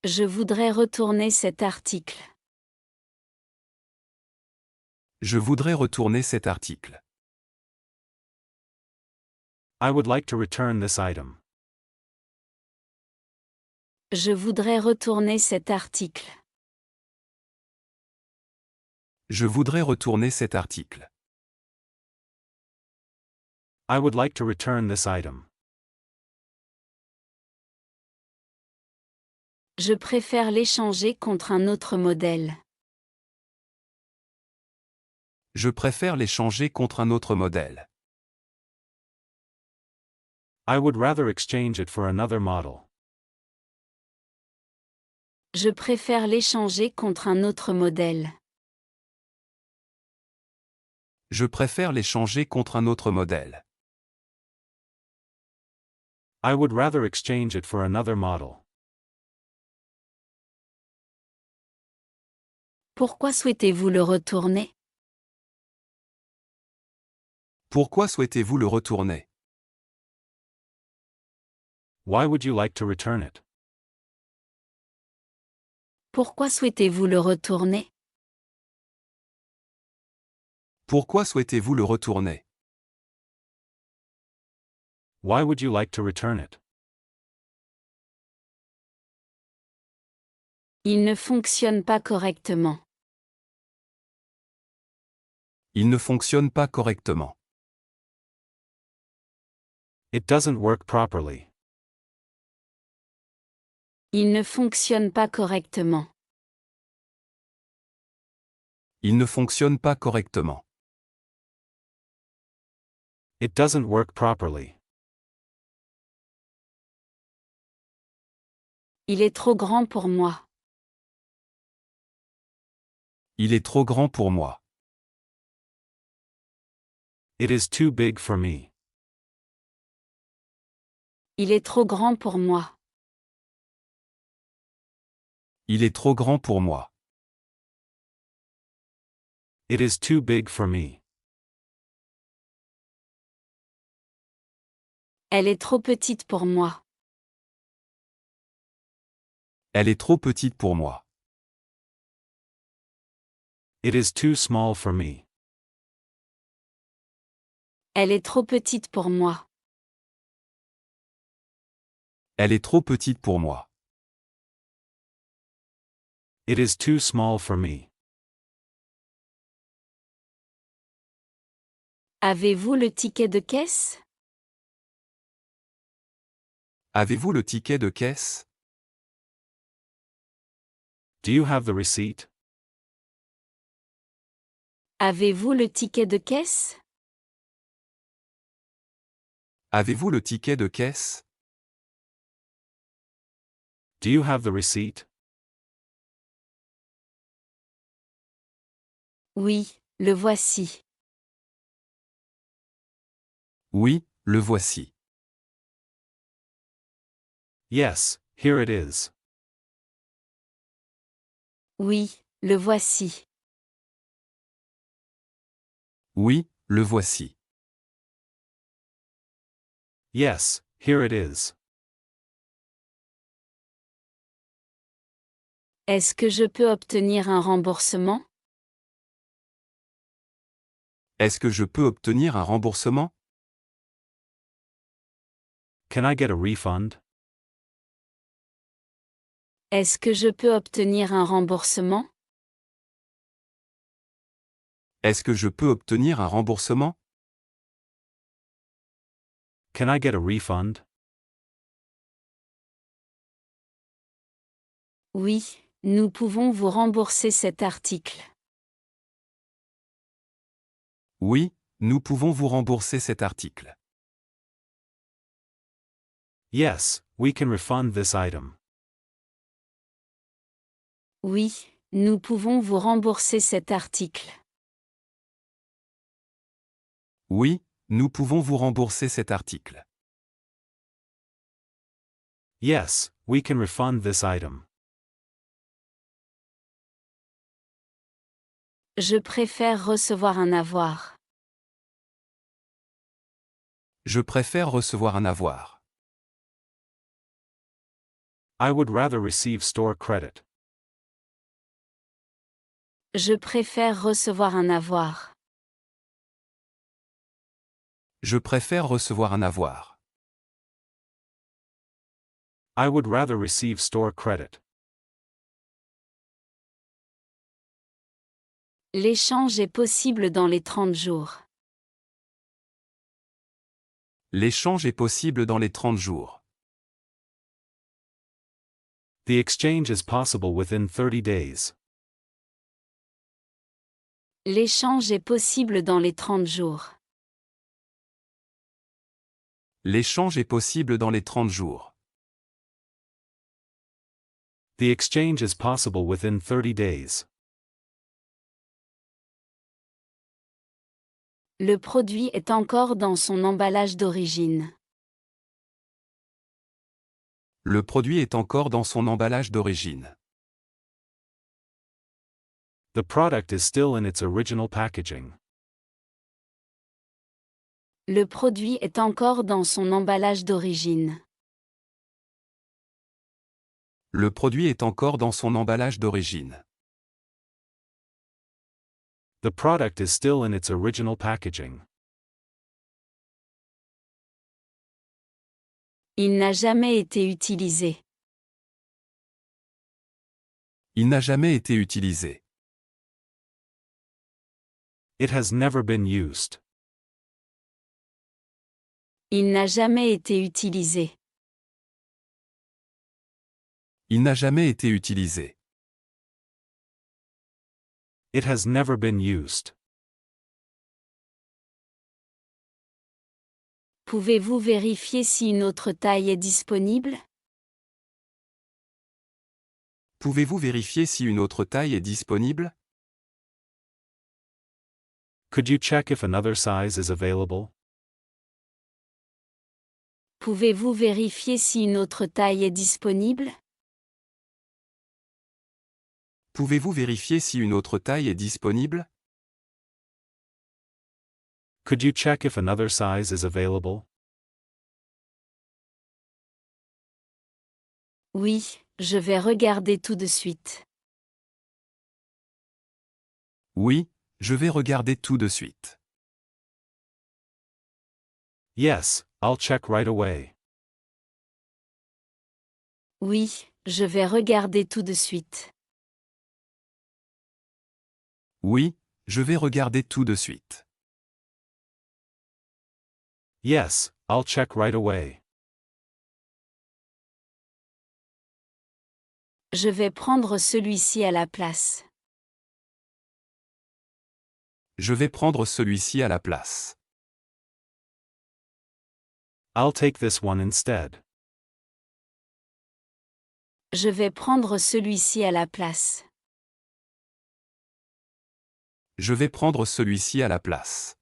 Je voudrais retourner cet article. Je voudrais retourner cet article. I would like to return this item. Je voudrais retourner cet article. Je voudrais retourner cet article. I would like to return this item. Je préfère l'échanger contre un autre modèle. Je préfère l'échanger contre un autre modèle. I would rather exchange it for another model. Je préfère l'échanger contre un autre modèle. Je préfère l'échanger contre un autre modèle. I would rather exchange it for another model. Pourquoi souhaitez-vous le retourner? Pourquoi souhaitez-vous le retourner? Why would you like to return it? Pourquoi souhaitez-vous le retourner? Pourquoi souhaitez-vous le retourner? Why would you like to return it? Il ne fonctionne pas correctement. Il ne fonctionne pas correctement. It doesn't work properly. Il ne fonctionne pas correctement. Il ne fonctionne pas correctement. It doesn't work properly. Il est trop grand pour moi. Il est trop grand pour moi. It is too big for me. Il est trop grand pour moi. Il est trop grand pour moi. It is too big for me. Elle est trop petite pour moi. Elle est trop petite pour moi. It is too small for me. Elle est trop petite pour moi. Elle est trop petite pour moi. It is too small for me. Avez-vous le ticket de caisse? Avez-vous le ticket de caisse? Do you have the receipt? Avez-vous le ticket de caisse? Avez-vous le ticket de caisse? Do you have the receipt? Oui, le voici. Oui, le voici. Yes, here it is. Oui, le voici. Oui, le voici. Yes, here it is. Est-ce que je peux obtenir un remboursement? Est-ce que je peux obtenir un remboursement? Can I get a refund? Est-ce que je peux obtenir un remboursement? Est-ce que je peux obtenir un remboursement? Can I get a refund? Oui, nous pouvons vous rembourser cet article. Oui, nous pouvons vous rembourser cet article. Yes, we can refund this item. Oui, nous pouvons vous rembourser cet article. Oui, nous pouvons vous rembourser cet article. Yes, we can refund this item. Je préfère recevoir un avoir. Je préfère recevoir un avoir. I would rather receive store credit. Je préfère recevoir un avoir. Je préfère recevoir un avoir. I would rather receive store credit. L'échange est possible dans les 30 jours. L'échange est possible dans les 30 jours. The exchange is possible within 30 days. L'échange est possible dans les 30 jours. L'échange est possible dans les 30 jours. The exchange is possible within 30 days. Le produit est encore dans son emballage d'origine. Le produit est encore dans son emballage d'origine. The product is still in its original packaging. Le produit est encore dans son emballage d'origine. Le produit est encore dans son emballage d'origine. The product is still in its original packaging. Il n'a jamais été utilisé. Il n'a jamais été utilisé. It has never been used. Il n'a jamais été utilisé. Il n'a jamais été utilisé. It has never been used. Pouvez-vous vérifier si une autre taille est disponible? Pouvez-vous vérifier si une autre taille est disponible? Could you check if another size is available? Pouvez-vous vérifier si une autre taille est disponible? Pouvez-vous vérifier si une autre taille est disponible? Could you check if another size is available? Oui, je vais regarder tout de suite. Oui, je vais regarder tout de suite. Yes, I'll check right away. Oui, je vais regarder tout de suite. Oui, je vais regarder tout de suite. Yes, I'll check right away. Je vais prendre celui-ci à la place. Je vais prendre celui-ci à la place. I'll take this one instead. Je vais prendre celui-ci à la place. Je vais prendre celui-ci à la place.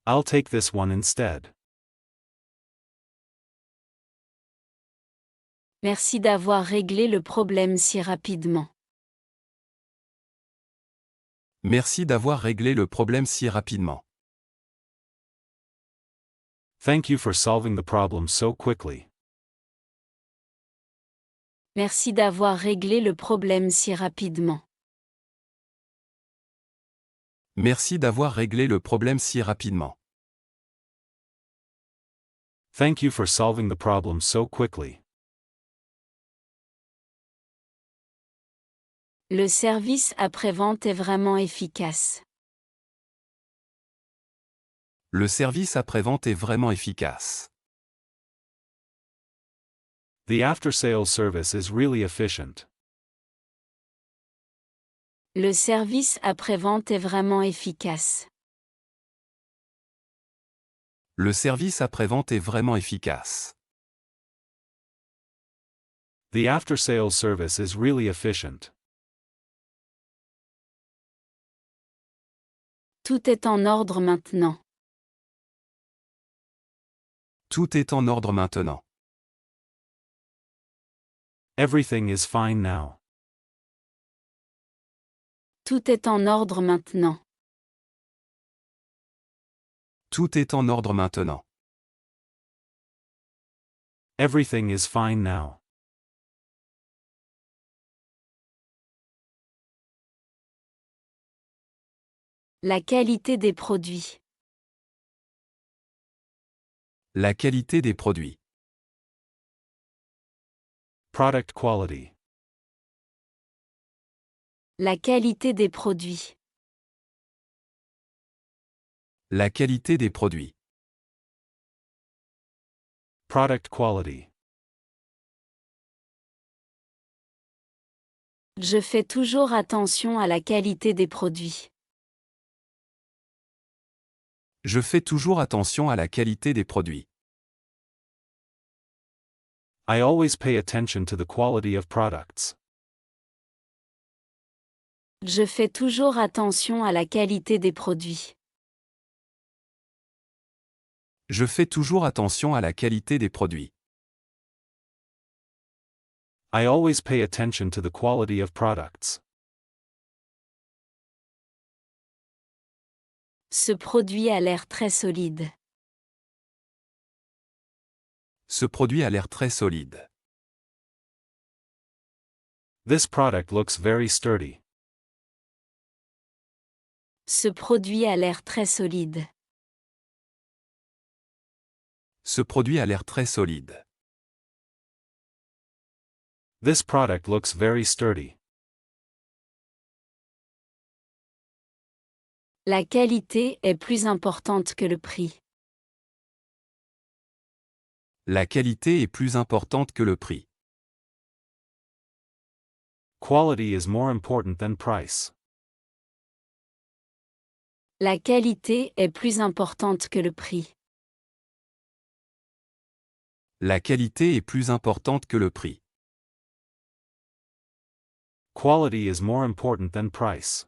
I'll take this one instead. Merci d'avoir réglé le problème si rapidement. Merci d'avoir réglé le problème si rapidement. Thank you for solving the problem so quickly. Merci d'avoir réglé le problème si rapidement. Merci d'avoir réglé le problème si rapidement. Thank you for solving the problem so quickly. Le service après-vente est vraiment efficace. Le service après-vente est vraiment efficace. The after-sales service is really efficient. Le service après-vente est vraiment efficace. Le service après-vente est vraiment efficace. The after-sales service is really efficient. Tout est en ordre maintenant. Tout est en ordre maintenant. Everything is fine now. Tout est en ordre maintenant. Tout est en ordre maintenant. Everything is fine now. La qualité des produits. La qualité des produits. Product quality. La qualité des produits. La qualité des produits. Product quality. Je fais toujours attention à la qualité des produits. Je fais toujours attention à la qualité des produits. I always pay attention to the quality of products. Je fais toujours attention à la qualité des produits. Je fais toujours attention à la qualité des produits. I always pay attention to the quality of products. Ce produit a l'air très solide. Ce produit a l'air très solide. This product looks very sturdy. Ce produit a l'air très solide. Ce produit a l'air très solide. This product looks very sturdy. La qualité est plus importante que le prix. La qualité est plus importante que le prix. Quality is more important than price. La qualité est plus importante que le prix. La qualité est plus importante que le prix. Quality is more important than price.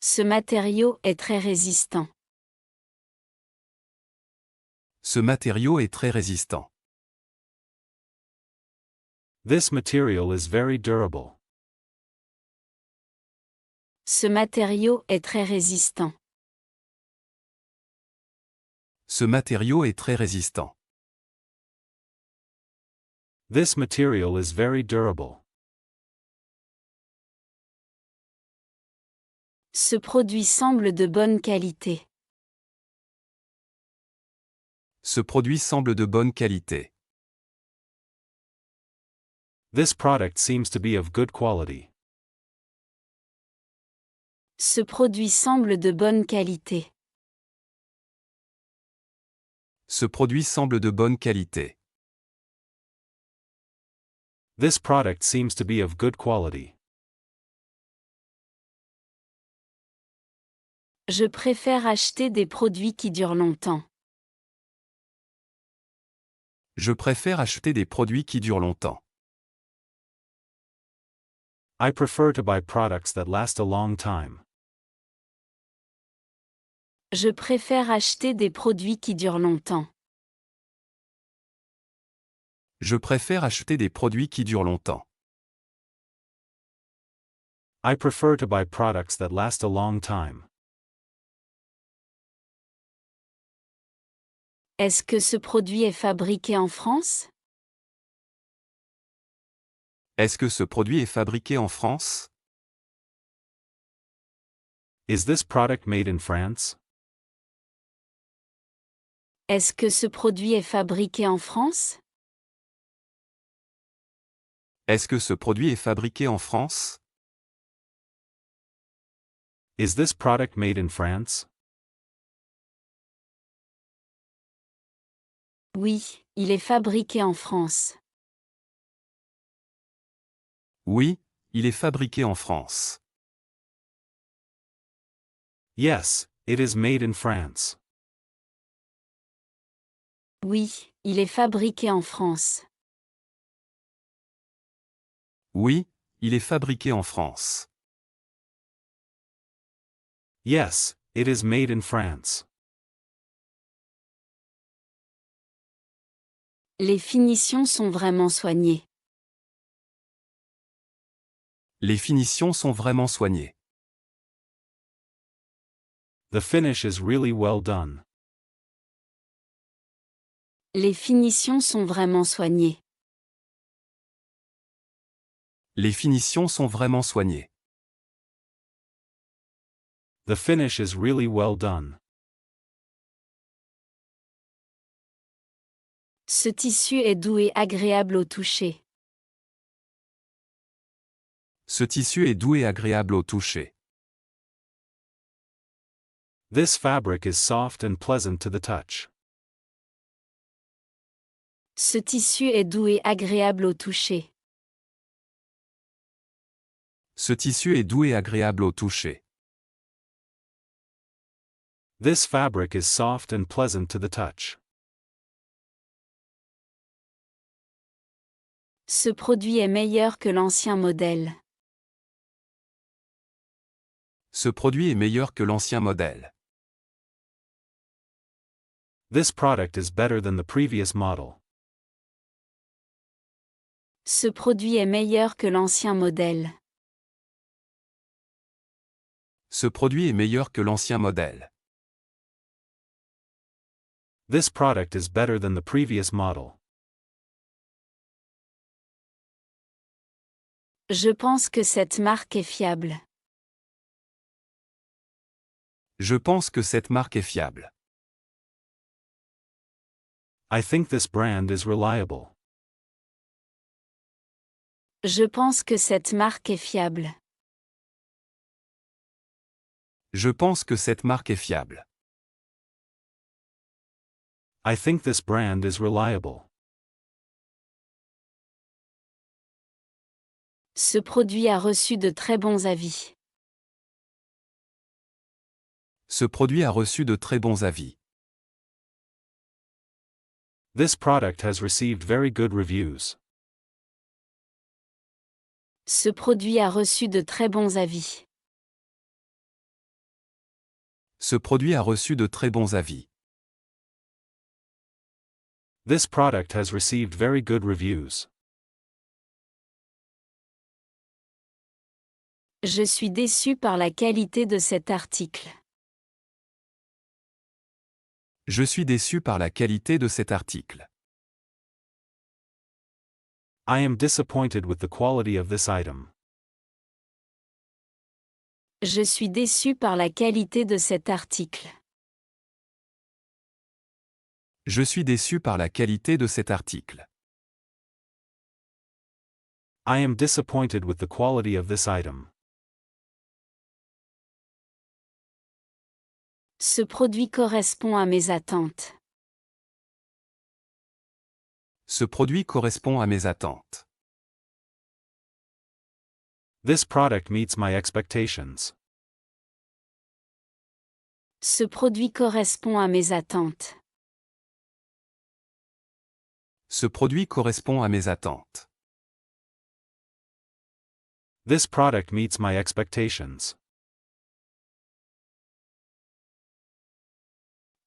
Ce matériau est très résistant. Ce matériau est très résistant. This material is very durable. Ce matériau est très résistant. Ce matériau est très résistant. This material is very durable. Ce produit semble de bonne qualité. Ce produit semble de bonne qualité. This product seems to be of good quality. Ce produit semble de bonne qualité. Ce produit semble de bonne qualité. This product seems to be of good quality. Je préfère acheter des produits qui durent longtemps. Je préfère acheter des produits qui durent longtemps. I prefer to buy products that last a long time. Je préfère acheter des produits qui durent longtemps. Je préfère acheter des produits qui durent longtemps. I prefer to buy products that last a long time. Est-ce que ce produit est fabriqué en France? Est-ce que ce produit est fabriqué en France? Is this product made in France? Est-ce que ce produit est fabriqué en France? Est-ce que ce produit est fabriqué en France? Is this product made in France? Oui, il est fabriqué en France. Oui, il est fabriqué en France. Yes, it is made in France. Oui, il est fabriqué en France. Oui, il est fabriqué en France. Yes, it is made in France. Les finitions sont vraiment soignées. Les finitions sont vraiment soignées. The finish is really well done. Les finitions sont vraiment soignées. Les finitions sont vraiment soignées. The finish is really well done. Ce tissu est doux et agréable au toucher. Ce tissu est doux et agréable au toucher. This fabric is soft and pleasant to the touch. Ce tissu est doux et agréable au toucher. Ce tissu est doux et agréable au toucher. This fabric is soft and pleasant to the touch. Ce produit est meilleur que l'ancien modèle. Ce produit est meilleur que l'ancien modèle. This product is better than the previous model. Ce produit est meilleur que l'ancien modèle. Ce produit est meilleur que l'ancien modèle. This product is better than the previous model. Je pense que cette marque est fiable. Je pense que cette marque est fiable. I think this brand is reliable. Je pense que cette marque est fiable. Je pense que cette marque est fiable. I think this brand is reliable. Ce produit a reçu de très bons avis. Ce produit a reçu de très bons avis. This product has received very good reviews. Ce produit a reçu de très bons avis. Ce produit a reçu de très bons avis. This product has received very good reviews. Je suis déçu par la qualité de cet article. Je suis déçu par la qualité de cet article. I am disappointed with the quality of this item. Je suis déçu par la qualité de cet article. Je suis déçu par la qualité de cet article. I am disappointed with the quality of this item. Ce produit correspond à mes attentes. Ce produit correspond à mes attentes. This product meets my expectations. Ce produit correspond à mes attentes. Ce produit correspond à mes attentes. This product meets my expectations.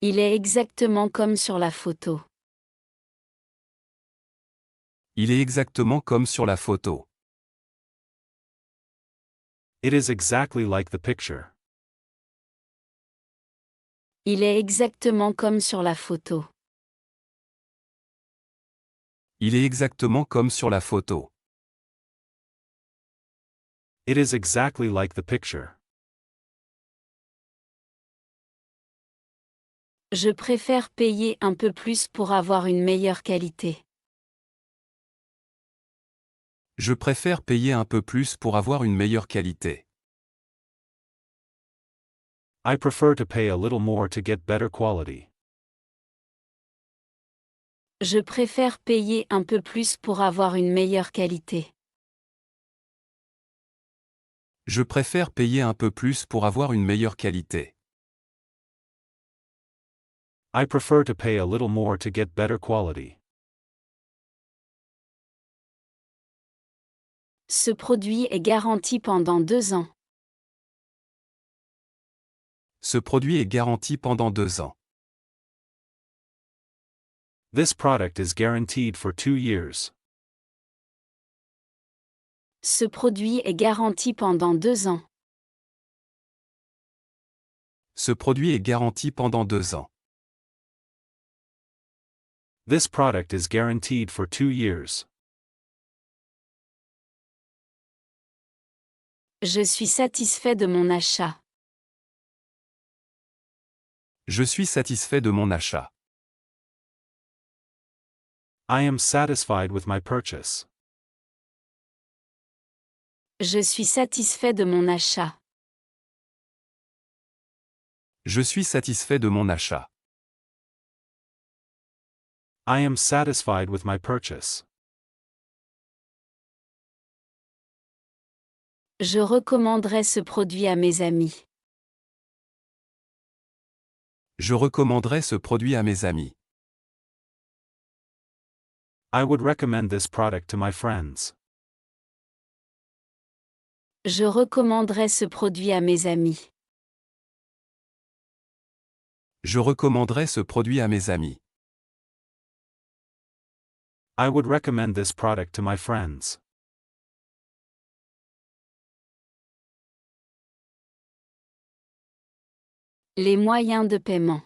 Il est exactement comme sur la photo. Il est exactement comme sur la photo. It is exactly like the picture. Il est exactement comme sur la photo. Il est exactement comme sur la photo. It is exactly like the picture. Je préfère payer un peu plus pour avoir une meilleure qualité. Je préfère payer un peu plus pour avoir une meilleure qualité. I prefer to pay a little more to get better quality. Je préfère payer un peu plus pour avoir une meilleure qualité. Je préfère payer un peu plus pour avoir une meilleure qualité. I prefer to pay a little more to get better quality. Ce produit est garanti pendant 2 ans. Ce produit est garanti pendant 2 ans. This product is guaranteed for 2 years. Ce produit est garanti pendant 2 ans. Ce produit est garanti pendant 2 ans. This product is guaranteed for 2 years. Je suis satisfait de mon achat. Je suis satisfait de mon achat. I am satisfied with my purchase. Je suis satisfait de mon achat. Je suis satisfait de mon achat. I am satisfied with my purchase. Je recommanderais ce produit à mes amis. Je recommanderais ce produit à mes amis. I would recommend this product to my friends. Je recommanderais ce produit à mes amis. Je recommanderais ce produit à mes amis. I would recommend this product to my friends. Les moyens de paiement.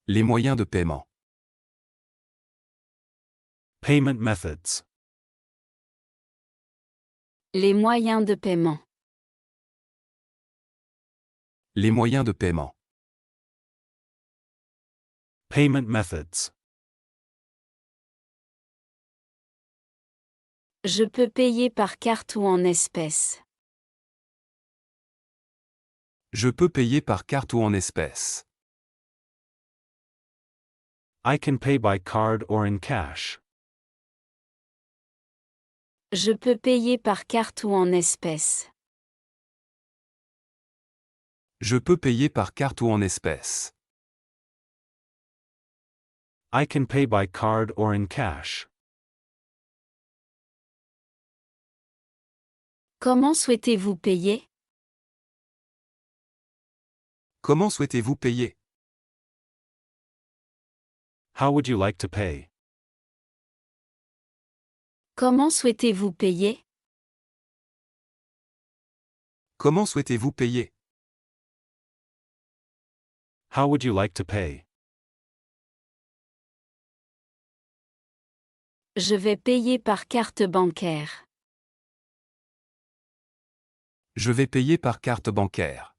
Les moyens de paiement. Payment methods. Les moyens de paiement. Les moyens de paiement. Payment methods. Je peux payer par carte ou en espèces. Je peux payer par carte ou en espèces. I can pay by card or in cash. Je peux payer par carte ou en espèces. Je peux payer par carte ou en espèces. I can pay by card or in cash. Comment souhaitez-vous payer? Comment souhaitez-vous payer? How would you like to pay? Comment souhaitez-vous payer? Comment souhaitez-vous payer? How would you like to pay? Je vais payer par carte bancaire. Je vais payer par carte bancaire.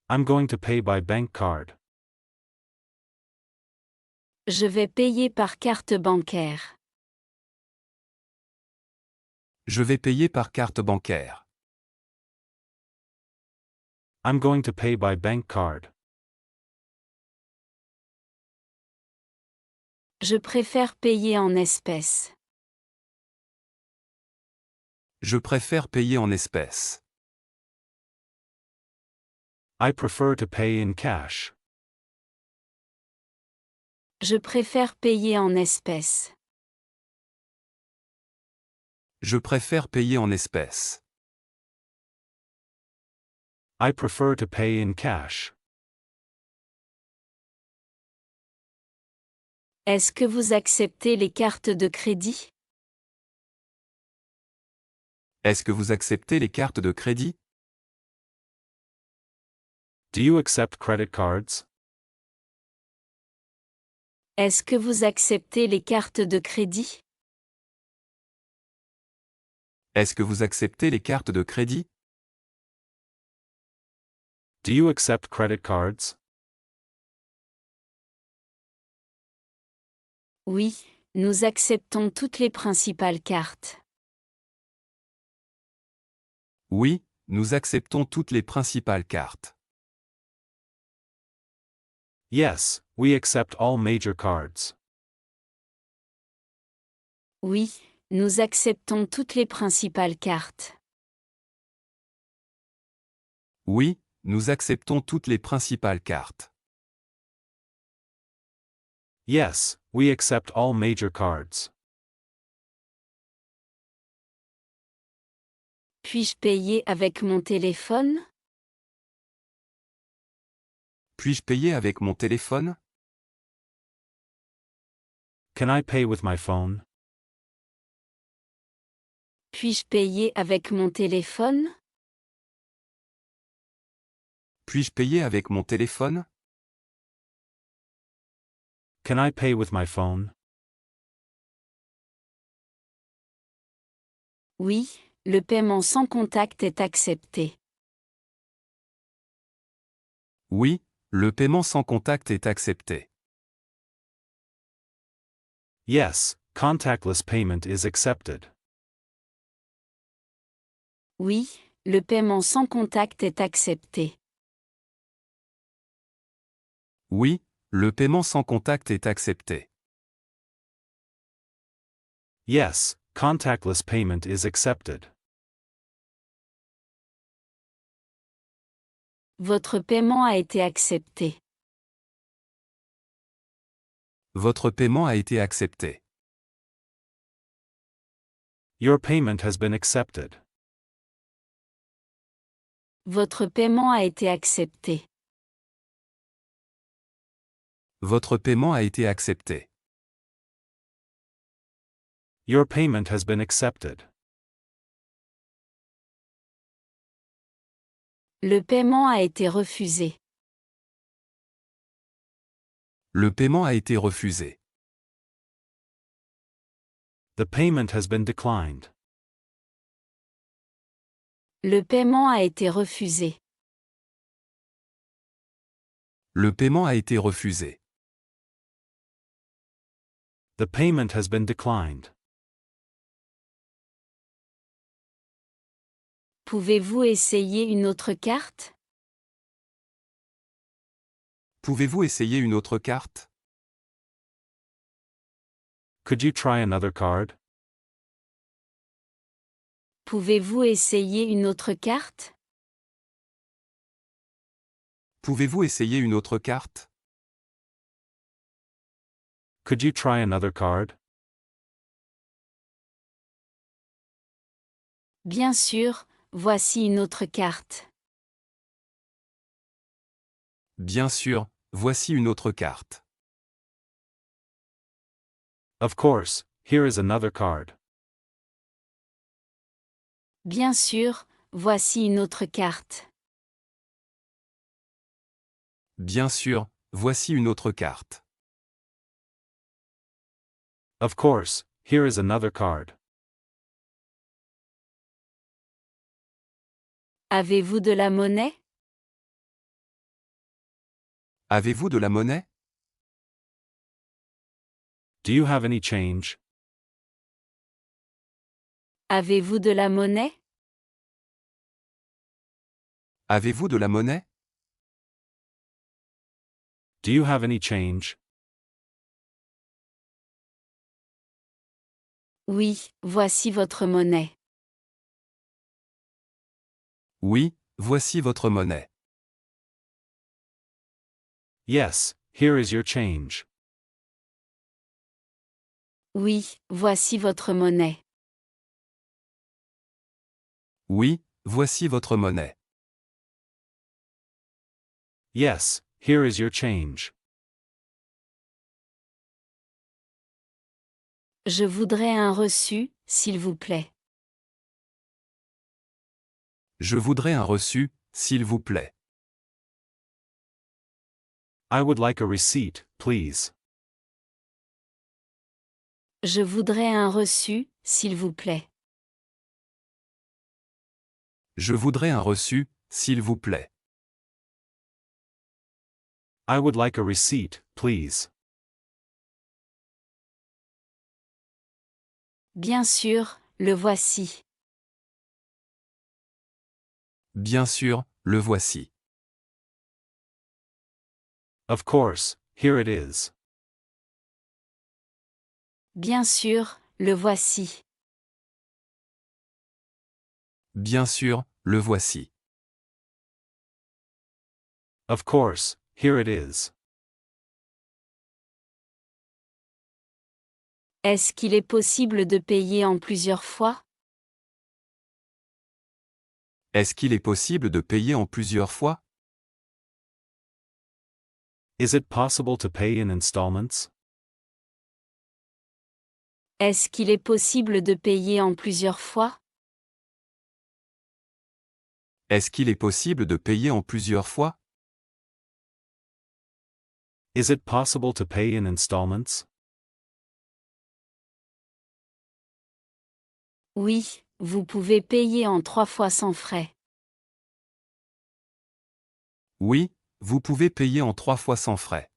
I'm going to pay by bank card. Je vais payer par carte bancaire. Je vais payer par carte bancaire. I'm going to pay by bank card. Je préfère payer en espèces. Je préfère payer en espèces. I prefer to pay in cash. Je préfère payer en espèces. Je préfère payer en espèces. I prefer to pay in cash. Est-ce que vous acceptez les cartes de crédit? Est-ce que vous acceptez les cartes de crédit? Do you accept credit cards? Est-ce que vous acceptez les cartes de crédit? Est-ce que vous acceptez les cartes de crédit? Do you accept credit cards? Oui, nous acceptons toutes les principales cartes. Oui, nous acceptons toutes les principales cartes. Yes, we accept all major cards. Oui, nous acceptons toutes les principales cartes. Oui, nous acceptons toutes les principales cartes. Yes, we accept all major cards. Puis-je payer avec mon téléphone? Puis-je payer avec mon téléphone? Can I pay with my phone? Puis-je payer avec mon téléphone? Puis-je payer avec mon téléphone? Can I pay with my phone? Oui, le paiement sans contact est accepté. Oui, le paiement sans contact est accepté. Yes, contactless payment is accepted. Oui, le paiement sans contact est accepté. Oui, le paiement sans contact est accepté. Yes, contactless payment is accepted. Votre paiement a été accepté. Votre paiement a été accepté. Your payment has been accepted. Votre paiement a été accepté. Votre paiement a été accepté. Your payment has been accepted. Le paiement a été refusé. Le paiement a été refusé. The payment has been declined. Le paiement a été refusé. Le paiement a été refusé. The payment has been declined. Pouvez-vous essayer une autre carte? Pouvez-vous essayer une autre carte? Could you try another card? Pouvez-vous essayer une autre carte? Pouvez-vous essayer une autre carte? Could you try another card? Bien sûr, voici une autre carte. Bien sûr, voici une autre carte. Of course, here is another card. Bien sûr, voici une autre carte. Bien sûr, voici une autre carte. Of course, here is another card. Avez-vous de la monnaie? Avez-vous de la monnaie? Do you have any change? Avez-vous de la monnaie? Avez-vous de la monnaie? Do you have any change? Oui, voici votre monnaie. Oui, voici votre monnaie. Yes, here is your change. Oui, voici votre monnaie. Oui, voici votre monnaie. Yes, here is your change. Je voudrais un reçu, s'il vous plaît. Je voudrais un reçu, s'il vous plaît. I would like a receipt, please. Je voudrais un reçu, s'il vous plaît. Je voudrais un reçu, s'il vous plaît. I would like a receipt, please. Bien sûr, le voici. Bien sûr, le voici. Of course, here it is. Bien sûr, le voici. Bien sûr, le voici. Of course, here it is. Est-ce qu'il est possible de payer en plusieurs fois? Est-ce qu'il est possible de payer en plusieurs fois? Is it possible to pay in installments? Est-ce qu'il est possible de payer en plusieurs fois? Est-ce qu'il est possible de payer en plusieurs fois? Is it possible to pay in installments? Oui, vous pouvez payer en 3 fois sans frais. Oui, vous pouvez payer en 3 fois sans frais.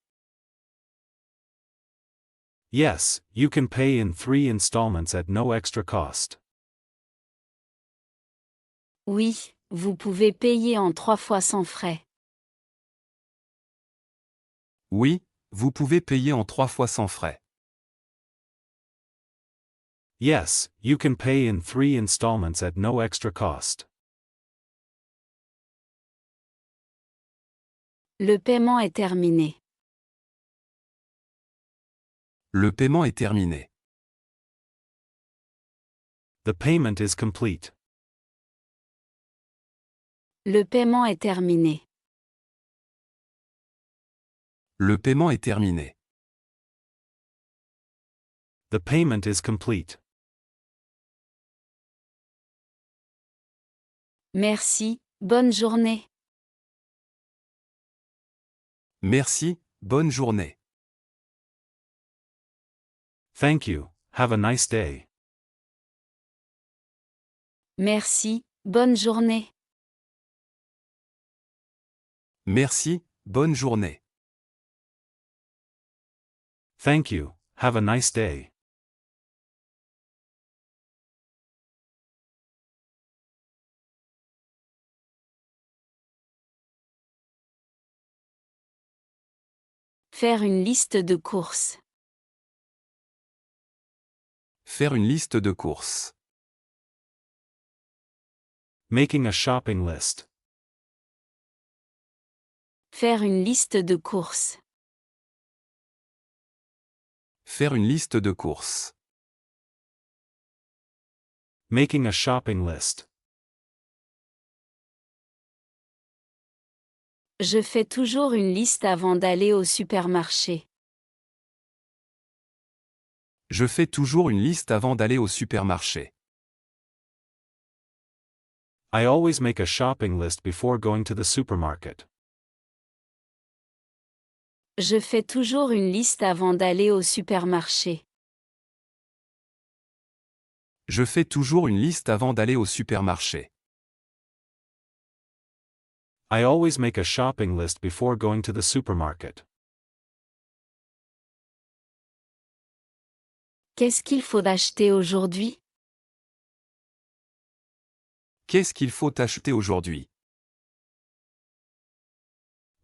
Yes, you can pay in 3 installments at no extra cost. Oui, vous pouvez payer en 3 fois sans frais. Oui, vous pouvez payer en 3 fois sans frais. Yes, you can pay in 3 installments at no extra cost. Le paiement est terminé. Le paiement est terminé. The payment is complete. Le paiement est terminé. Le paiement est terminé. The payment is complete. Merci, bonne journée. Merci, bonne journée. Thank you, have a nice day. Merci, bonne journée. Merci, bonne journée. Thank you, have a nice day. Faire une liste de courses. Faire une liste de courses. Making a shopping list. Faire une liste de courses. Faire une liste de courses. Making a shopping list. Je fais toujours une liste avant d'aller au supermarché. Je fais toujours une liste avant d'aller au supermarché. I always make a shopping list before going to the supermarket. Je fais toujours une liste avant d'aller au supermarché. Je fais toujours une liste avant d'aller au supermarché. I always make a shopping list before going to the supermarket. Qu'est-ce qu'il faut acheter aujourd'hui? Qu'est-ce qu'il faut acheter aujourd'hui?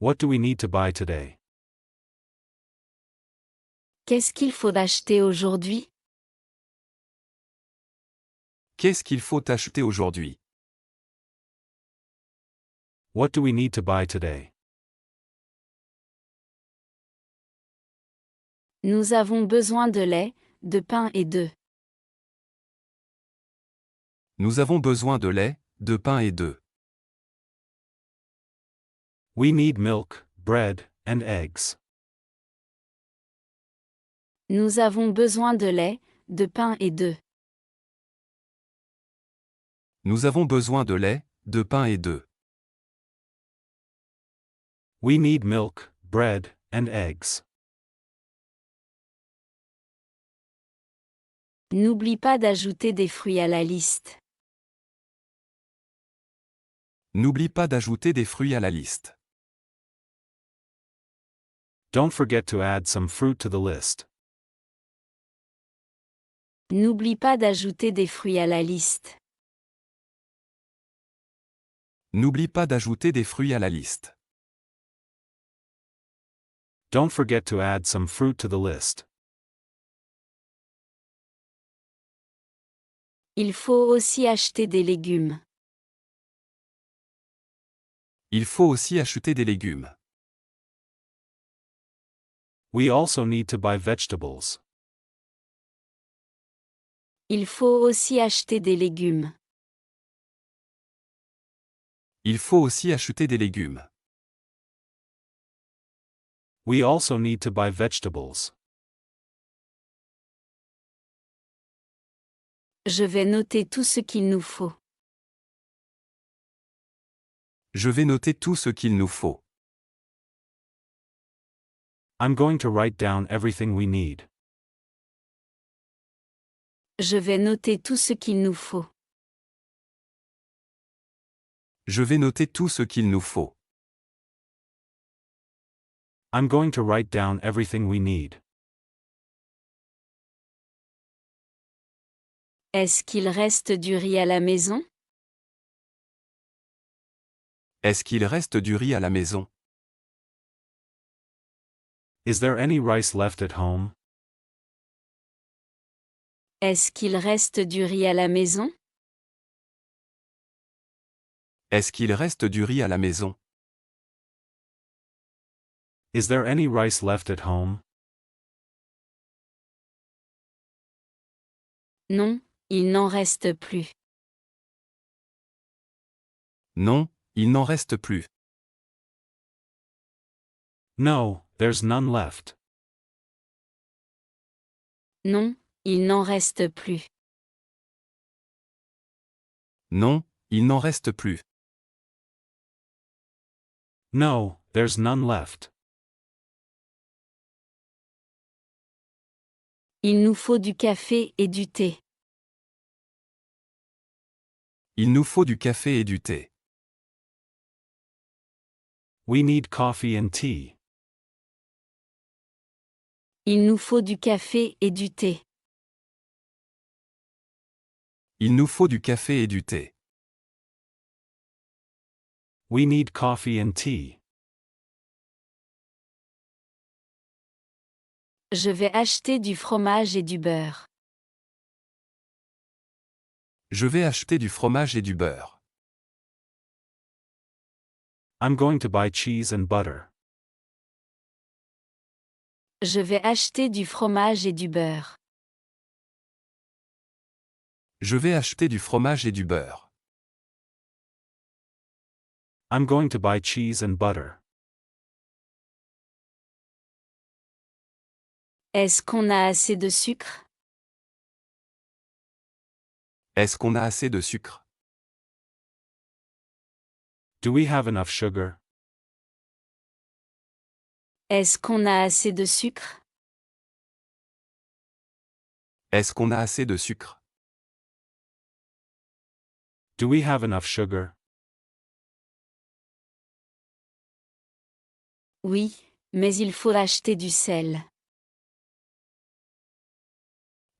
What do we need to buy today? Qu'est-ce qu'il faut acheter aujourd'hui? Qu'est-ce qu'il faut acheter aujourd'hui? What do we need to buy today? Nous avons besoin de lait, de pain et d'œufs. Nous avons besoin de lait, de pain et d'œufs. We need milk, bread, and eggs. Nous avons besoin de lait, de pain et d'œufs. Nous avons besoin de lait, de pain et d'œufs. We need milk, bread, and eggs. N'oublie pas d'ajouter des fruits à la liste. N'oublie pas d'ajouter des fruits à la liste. Don't forget to add some fruit to the list. N'oublie pas d'ajouter des fruits à la liste. N'oublie pas d'ajouter des fruits à la liste. Don't forget to add some fruit to the list. Il faut aussi acheter des légumes. Il faut aussi acheter des légumes. We also need to buy vegetables. Il faut aussi acheter des légumes. Il faut aussi acheter des légumes. We also need to buy vegetables. Je vais noter tout ce qu'il nous faut. Je vais noter tout ce qu'il nous faut. I'm going to write down everything we need. Je vais noter tout ce qu'il nous faut. Je vais noter tout ce qu'il nous faut. I'm going to write down everything we need. Est-ce qu'il reste du riz à la maison? Est-ce qu'il reste du riz à la maison? Is there any rice left at home? Est-ce qu'il reste du riz à la maison? Est-ce qu'il reste du riz à la maison? Is there any rice left at home? Non, il n'en reste plus. Non, il n'en reste plus. No, there's none left. Non, il n'en reste plus. Non, il n'en reste plus. No, there's none left. Il nous faut du café et du thé. Il nous faut du café et du thé. We need coffee and tea. Il nous faut du café et du thé. Il nous faut du café et du thé. We need coffee and tea. Je vais acheter du fromage et du beurre. Je vais acheter du fromage et du beurre. I'm going to buy cheese and butter. Je vais acheter du fromage et du beurre. Je vais acheter du fromage et du beurre. I'm going to buy cheese and butter. Est-ce qu'on a assez de sucre? Est-ce qu'on a assez de sucre? Do we have enough sugar? Est-ce qu'on a assez de sucre? Est-ce qu'on a assez de sucre? Do we have enough sugar? Oui, mais il faut acheter du sel.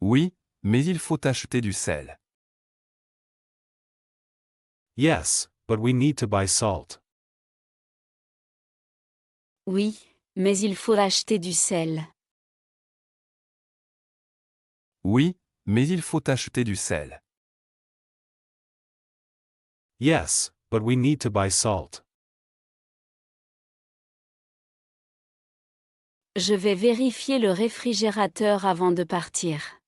Oui, mais il faut acheter du sel. Yes, but we need to buy salt. Oui, mais il faut acheter du sel. Oui, mais il faut acheter du sel. Yes, but we need to buy salt. Je vais vérifier le réfrigérateur avant de partir.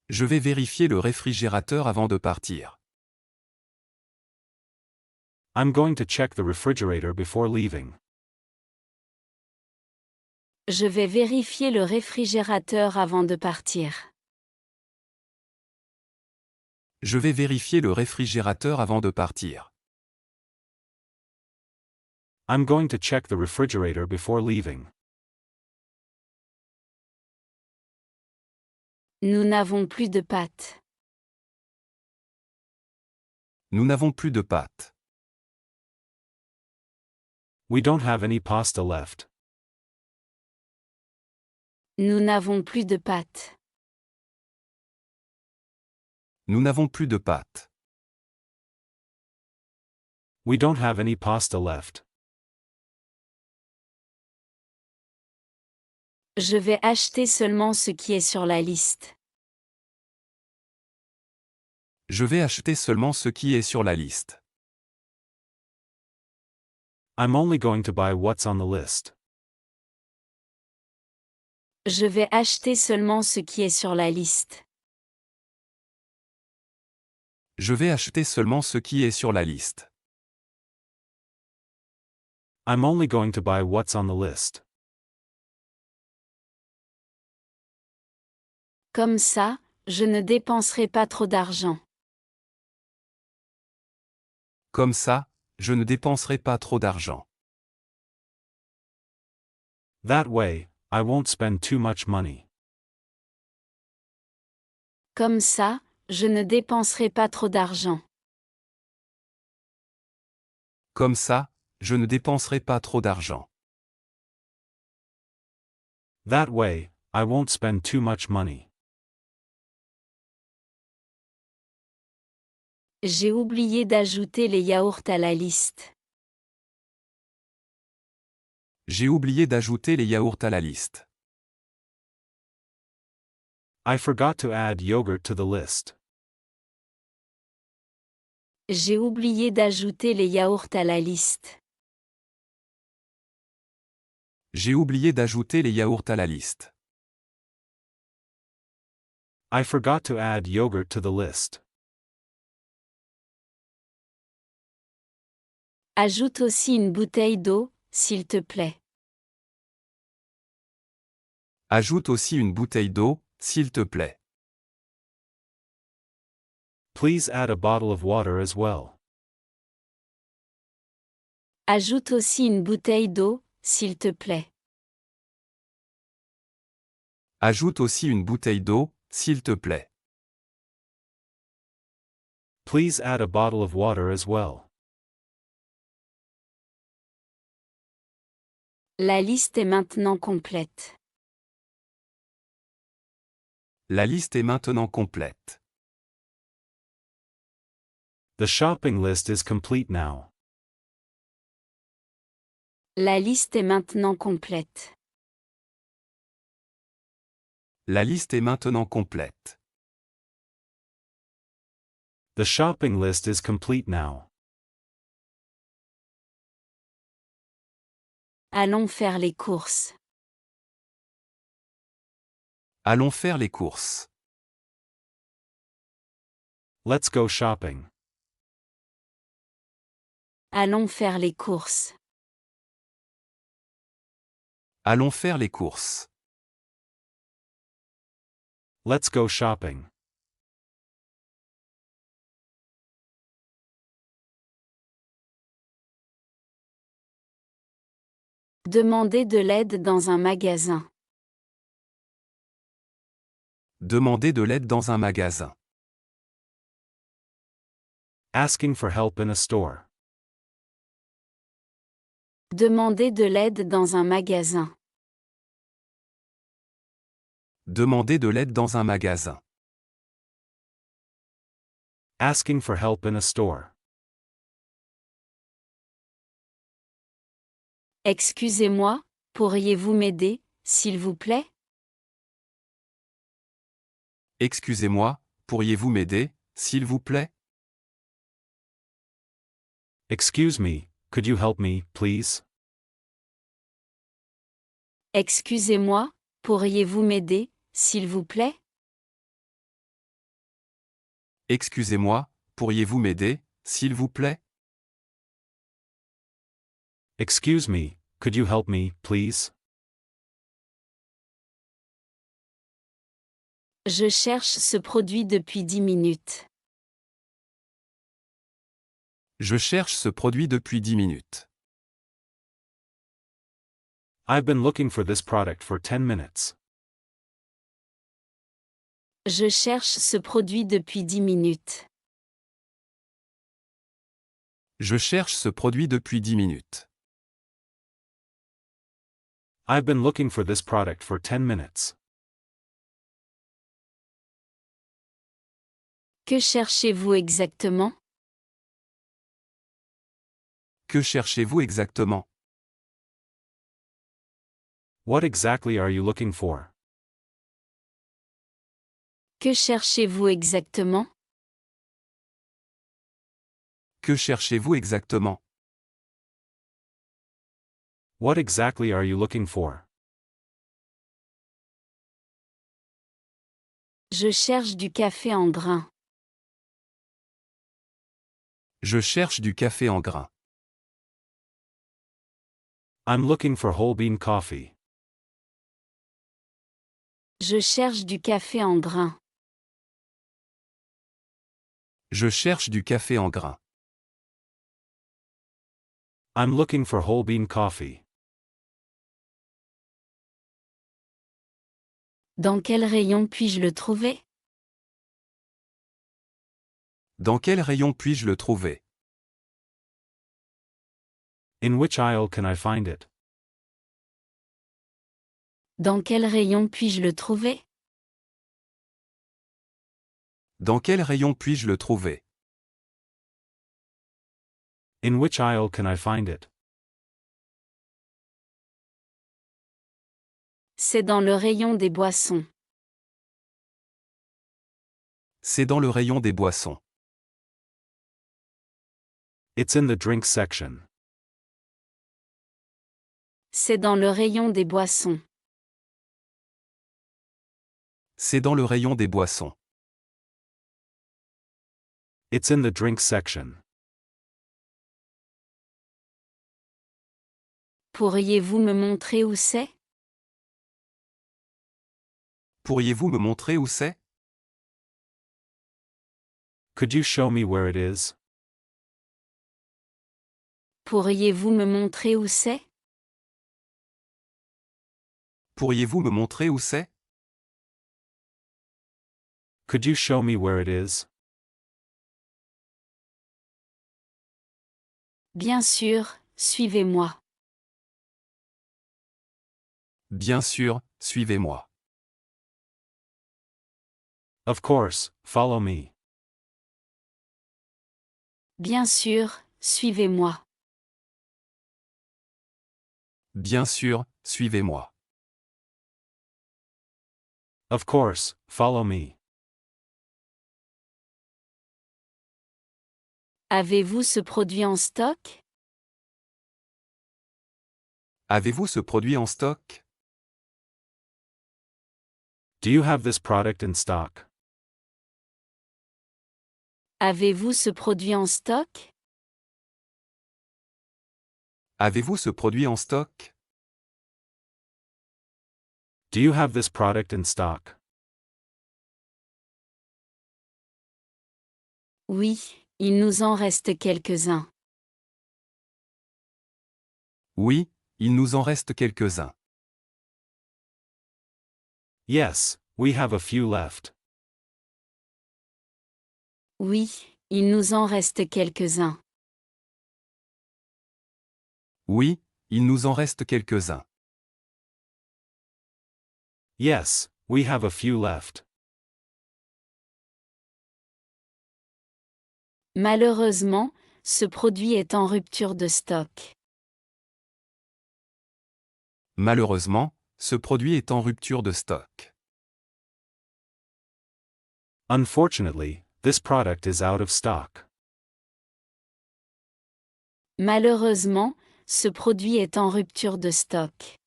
Je vais vérifier le réfrigérateur avant de partir. I'm going to check the refrigerator before leaving. Je vais vérifier le réfrigérateur avant de partir. Je vais vérifier le réfrigérateur avant de partir. I'm going to check the refrigerator before leaving. Nous n'avons plus de pâtes. Nous n'avons plus de pâtes. We don't have any pasta left. Nous n'avons plus de pâtes. Nous n'avons plus de pâtes. We don't have any pasta left. Je vais acheter seulement ce qui est sur la liste. Je vais acheter seulement ce qui est sur la liste. I'm only going to buy what's on the list. Je vais acheter seulement ce qui est sur la liste. Je vais acheter seulement ce qui est sur la liste. I'm only going to buy what's on the list. Comme ça, je ne dépenserai pas trop d'argent. Comme ça, je ne dépenserai pas trop d'argent. That way, I won't spend too much money. Comme ça, je ne dépenserai pas trop d'argent. Comme ça, je ne dépenserai pas trop d'argent. That way, I won't spend too much money. J'ai oublié d'ajouter les yaourts à la liste. J'ai oublié d'ajouter les yaourts à la liste. I forgot to add yogurt to the list. J'ai oublié d'ajouter les yaourts à la liste. J'ai oublié d'ajouter les yaourts à la liste. I forgot to add yogurt to the list. Ajoute aussi une bouteille d'eau, s'il te plaît. Ajoute aussi une bouteille d'eau, s'il te plaît. Please add a bottle of water as well. Ajoute aussi une bouteille d'eau, s'il te plaît. Ajoute aussi une bouteille d'eau, s'il te plaît. Please add a bottle of water as well. La liste est maintenant complète. La liste est maintenant complète. The shopping list is complete now. La liste est maintenant complète. La liste est maintenant complète. The shopping list is complete now. Allons faire les courses. Allons faire les courses. Let's go shopping. Allons faire les courses. Allons faire les courses. Let's go shopping. Demander de l'aide dans un magasin. Demander de l'aide dans un magasin. Asking for help in a store. Demander de l'aide dans un magasin. Demander de l'aide dans un magasin. Asking for help in a store. Excusez-moi, pourriez-vous m'aider, s'il vous plaît? Excusez-moi, pourriez-vous m'aider, s'il vous plaît? Excuse me, could you help me, please? Excusez-moi, pourriez-vous m'aider, s'il vous plaît? Excusez-moi, pourriez-vous m'aider, s'il vous plaît? Excuse me, could you help me, please? Je cherche ce produit depuis 10 minutes. Je cherche ce produit depuis 10 minutes. I've been looking for this product for 10 minutes. Je cherche ce produit depuis 10 minutes. Je cherche ce produit depuis 10 minutes. I've been looking for this product for 10 minutes. Que cherchez-vous exactement? Que cherchez-vous exactement? What exactly are you looking for? Que cherchez-vous exactement? Que cherchez-vous exactement? What exactly are you looking for? Je cherche du café en grains. Je cherche du café en grains. I'm looking for whole bean coffee. Je cherche du café en grains. Je cherche du café en grains. I'm looking for whole bean coffee. Dans quel rayon puis-je le trouver? Dans quel rayon puis-je le trouver? In which aisle can I find it? Dans quel rayon puis-je le trouver? Dans quel rayon puis-je le trouver? In which aisle can I find it? C'est dans le rayon des boissons. C'est dans le rayon des boissons. It's in the drinks section. C'est dans le rayon des boissons. C'est dans le rayon des boissons. It's in the drinks section. Pourriez-vous me montrer où c'est? Pourriez-vous me montrer où c'est? Could you show me where it is? Pourriez-vous me montrer où c'est? Pourriez-vous me montrer où c'est? Could you show me where it is? Bien sûr, suivez-moi. Bien sûr, suivez-moi. Of course, follow me. Bien sûr, suivez-moi. Bien sûr, suivez-moi. Of course, follow me. Avez-vous ce produit en stock? Avez-vous ce produit en stock? Do you have this product in stock? Avez-vous ce produit en stock? Avez-vous ce produit en stock? Do you have this product in stock? Oui, il nous en reste quelques-uns. Oui, il nous en reste quelques-uns. Yes, we have a few left. Oui, il nous en reste quelques-uns. Oui, il nous en reste quelques-uns. Yes, we have a few left. Malheureusement, ce produit est en rupture de stock. Malheureusement, ce produit est en rupture de stock. Unfortunately, this product is out of stock. Malheureusement, ce produit est en rupture de stock.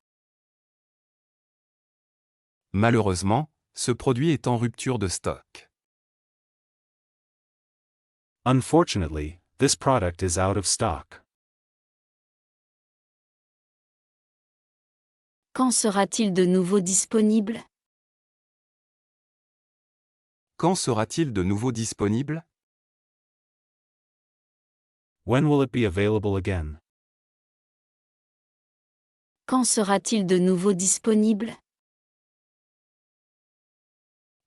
Malheureusement, ce produit est en rupture de stock. Unfortunately, this product is out of stock. Quand sera-t-il de nouveau disponible? Quand sera-t-il de nouveau disponible? When will it be available again? Quand sera-t-il de nouveau disponible?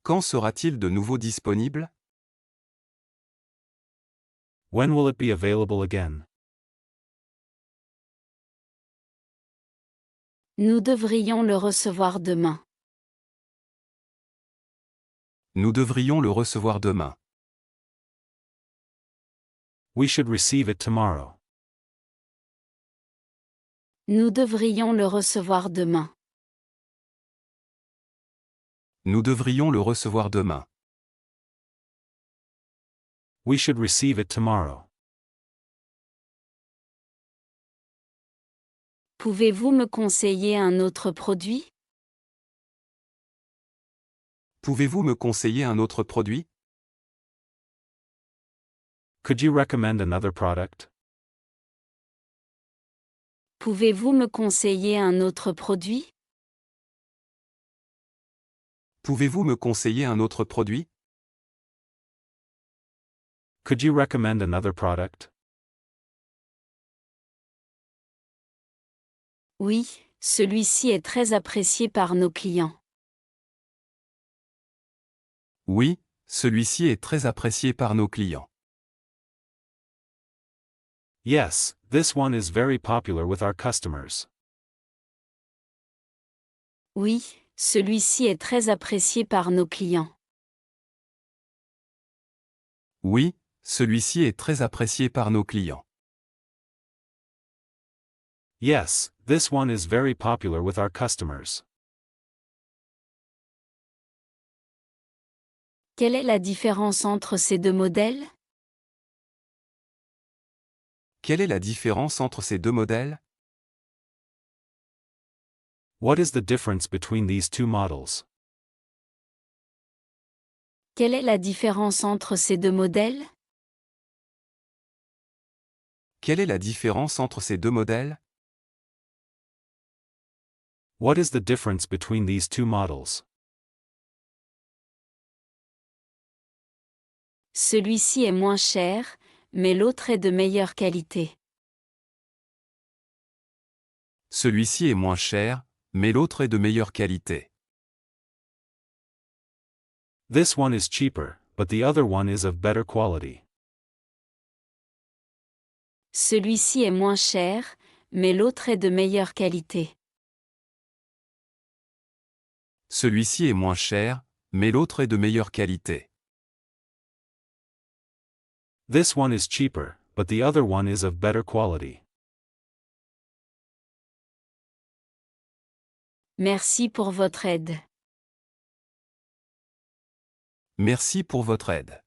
Quand sera-t-il de nouveau disponible? When will it be available again? Nous devrions le recevoir demain. Nous devrions le recevoir demain. We should receive it tomorrow. Nous devrions le recevoir demain. Nous devrions le recevoir demain. We should receive it tomorrow. Pouvez-vous me conseiller un autre produit? Pouvez-vous me conseiller un autre produit? Could you recommend another product? Pouvez-vous me conseiller un autre produit? Pouvez-vous me conseiller un autre produit? Could you recommend another product? Oui, celui-ci est très apprécié par nos clients. Oui, celui-ci est très apprécié par nos clients. Yes, this one is very popular with our customers. Oui, celui-ci est très apprécié par nos clients. Oui, celui-ci est très apprécié par nos clients. Yes, this one is very popular with our customers. Quelle est la différence entre ces deux modèles? Quelle est la différence entre ces deux modèles? What is the difference between these two models? Quelle est la différence entre ces deux modèles? Quelle est la différence entre ces deux modèles? What is the difference between these two models? Celui-ci est moins cher, mais l'autre est de meilleure qualité. Celui-ci est moins cher, mais l'autre est de meilleure qualité. This one is cheaper, but the other one is of better quality. Celui-ci est moins cher, mais l'autre est de meilleure qualité. Celui-ci est moins cher, mais l'autre est de meilleure qualité. This one is cheaper, but the other one is of better quality. Merci pour votre aide. Merci pour votre aide.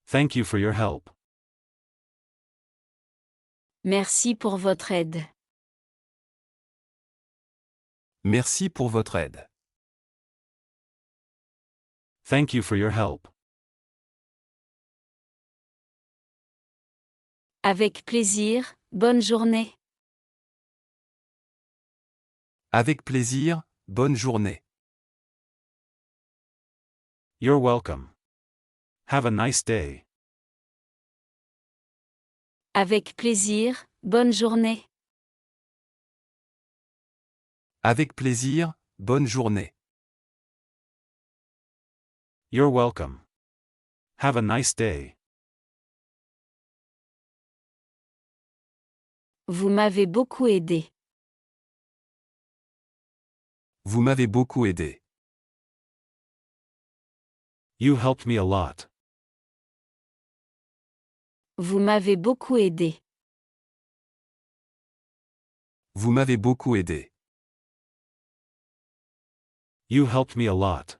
Thank you for your help. Merci pour votre aide. Merci pour votre aide. Thank you for your help. Avec plaisir, bonne journée. Avec plaisir, bonne journée. You're welcome. Have a nice day. Avec plaisir, bonne journée. Avec plaisir, bonne journée. You're welcome. Have a nice day. Vous m'avez beaucoup aidé. Vous m'avez beaucoup aidé. You helped me a lot. Vous m'avez beaucoup aidé. Vous m'avez beaucoup aidé. You helped me a lot.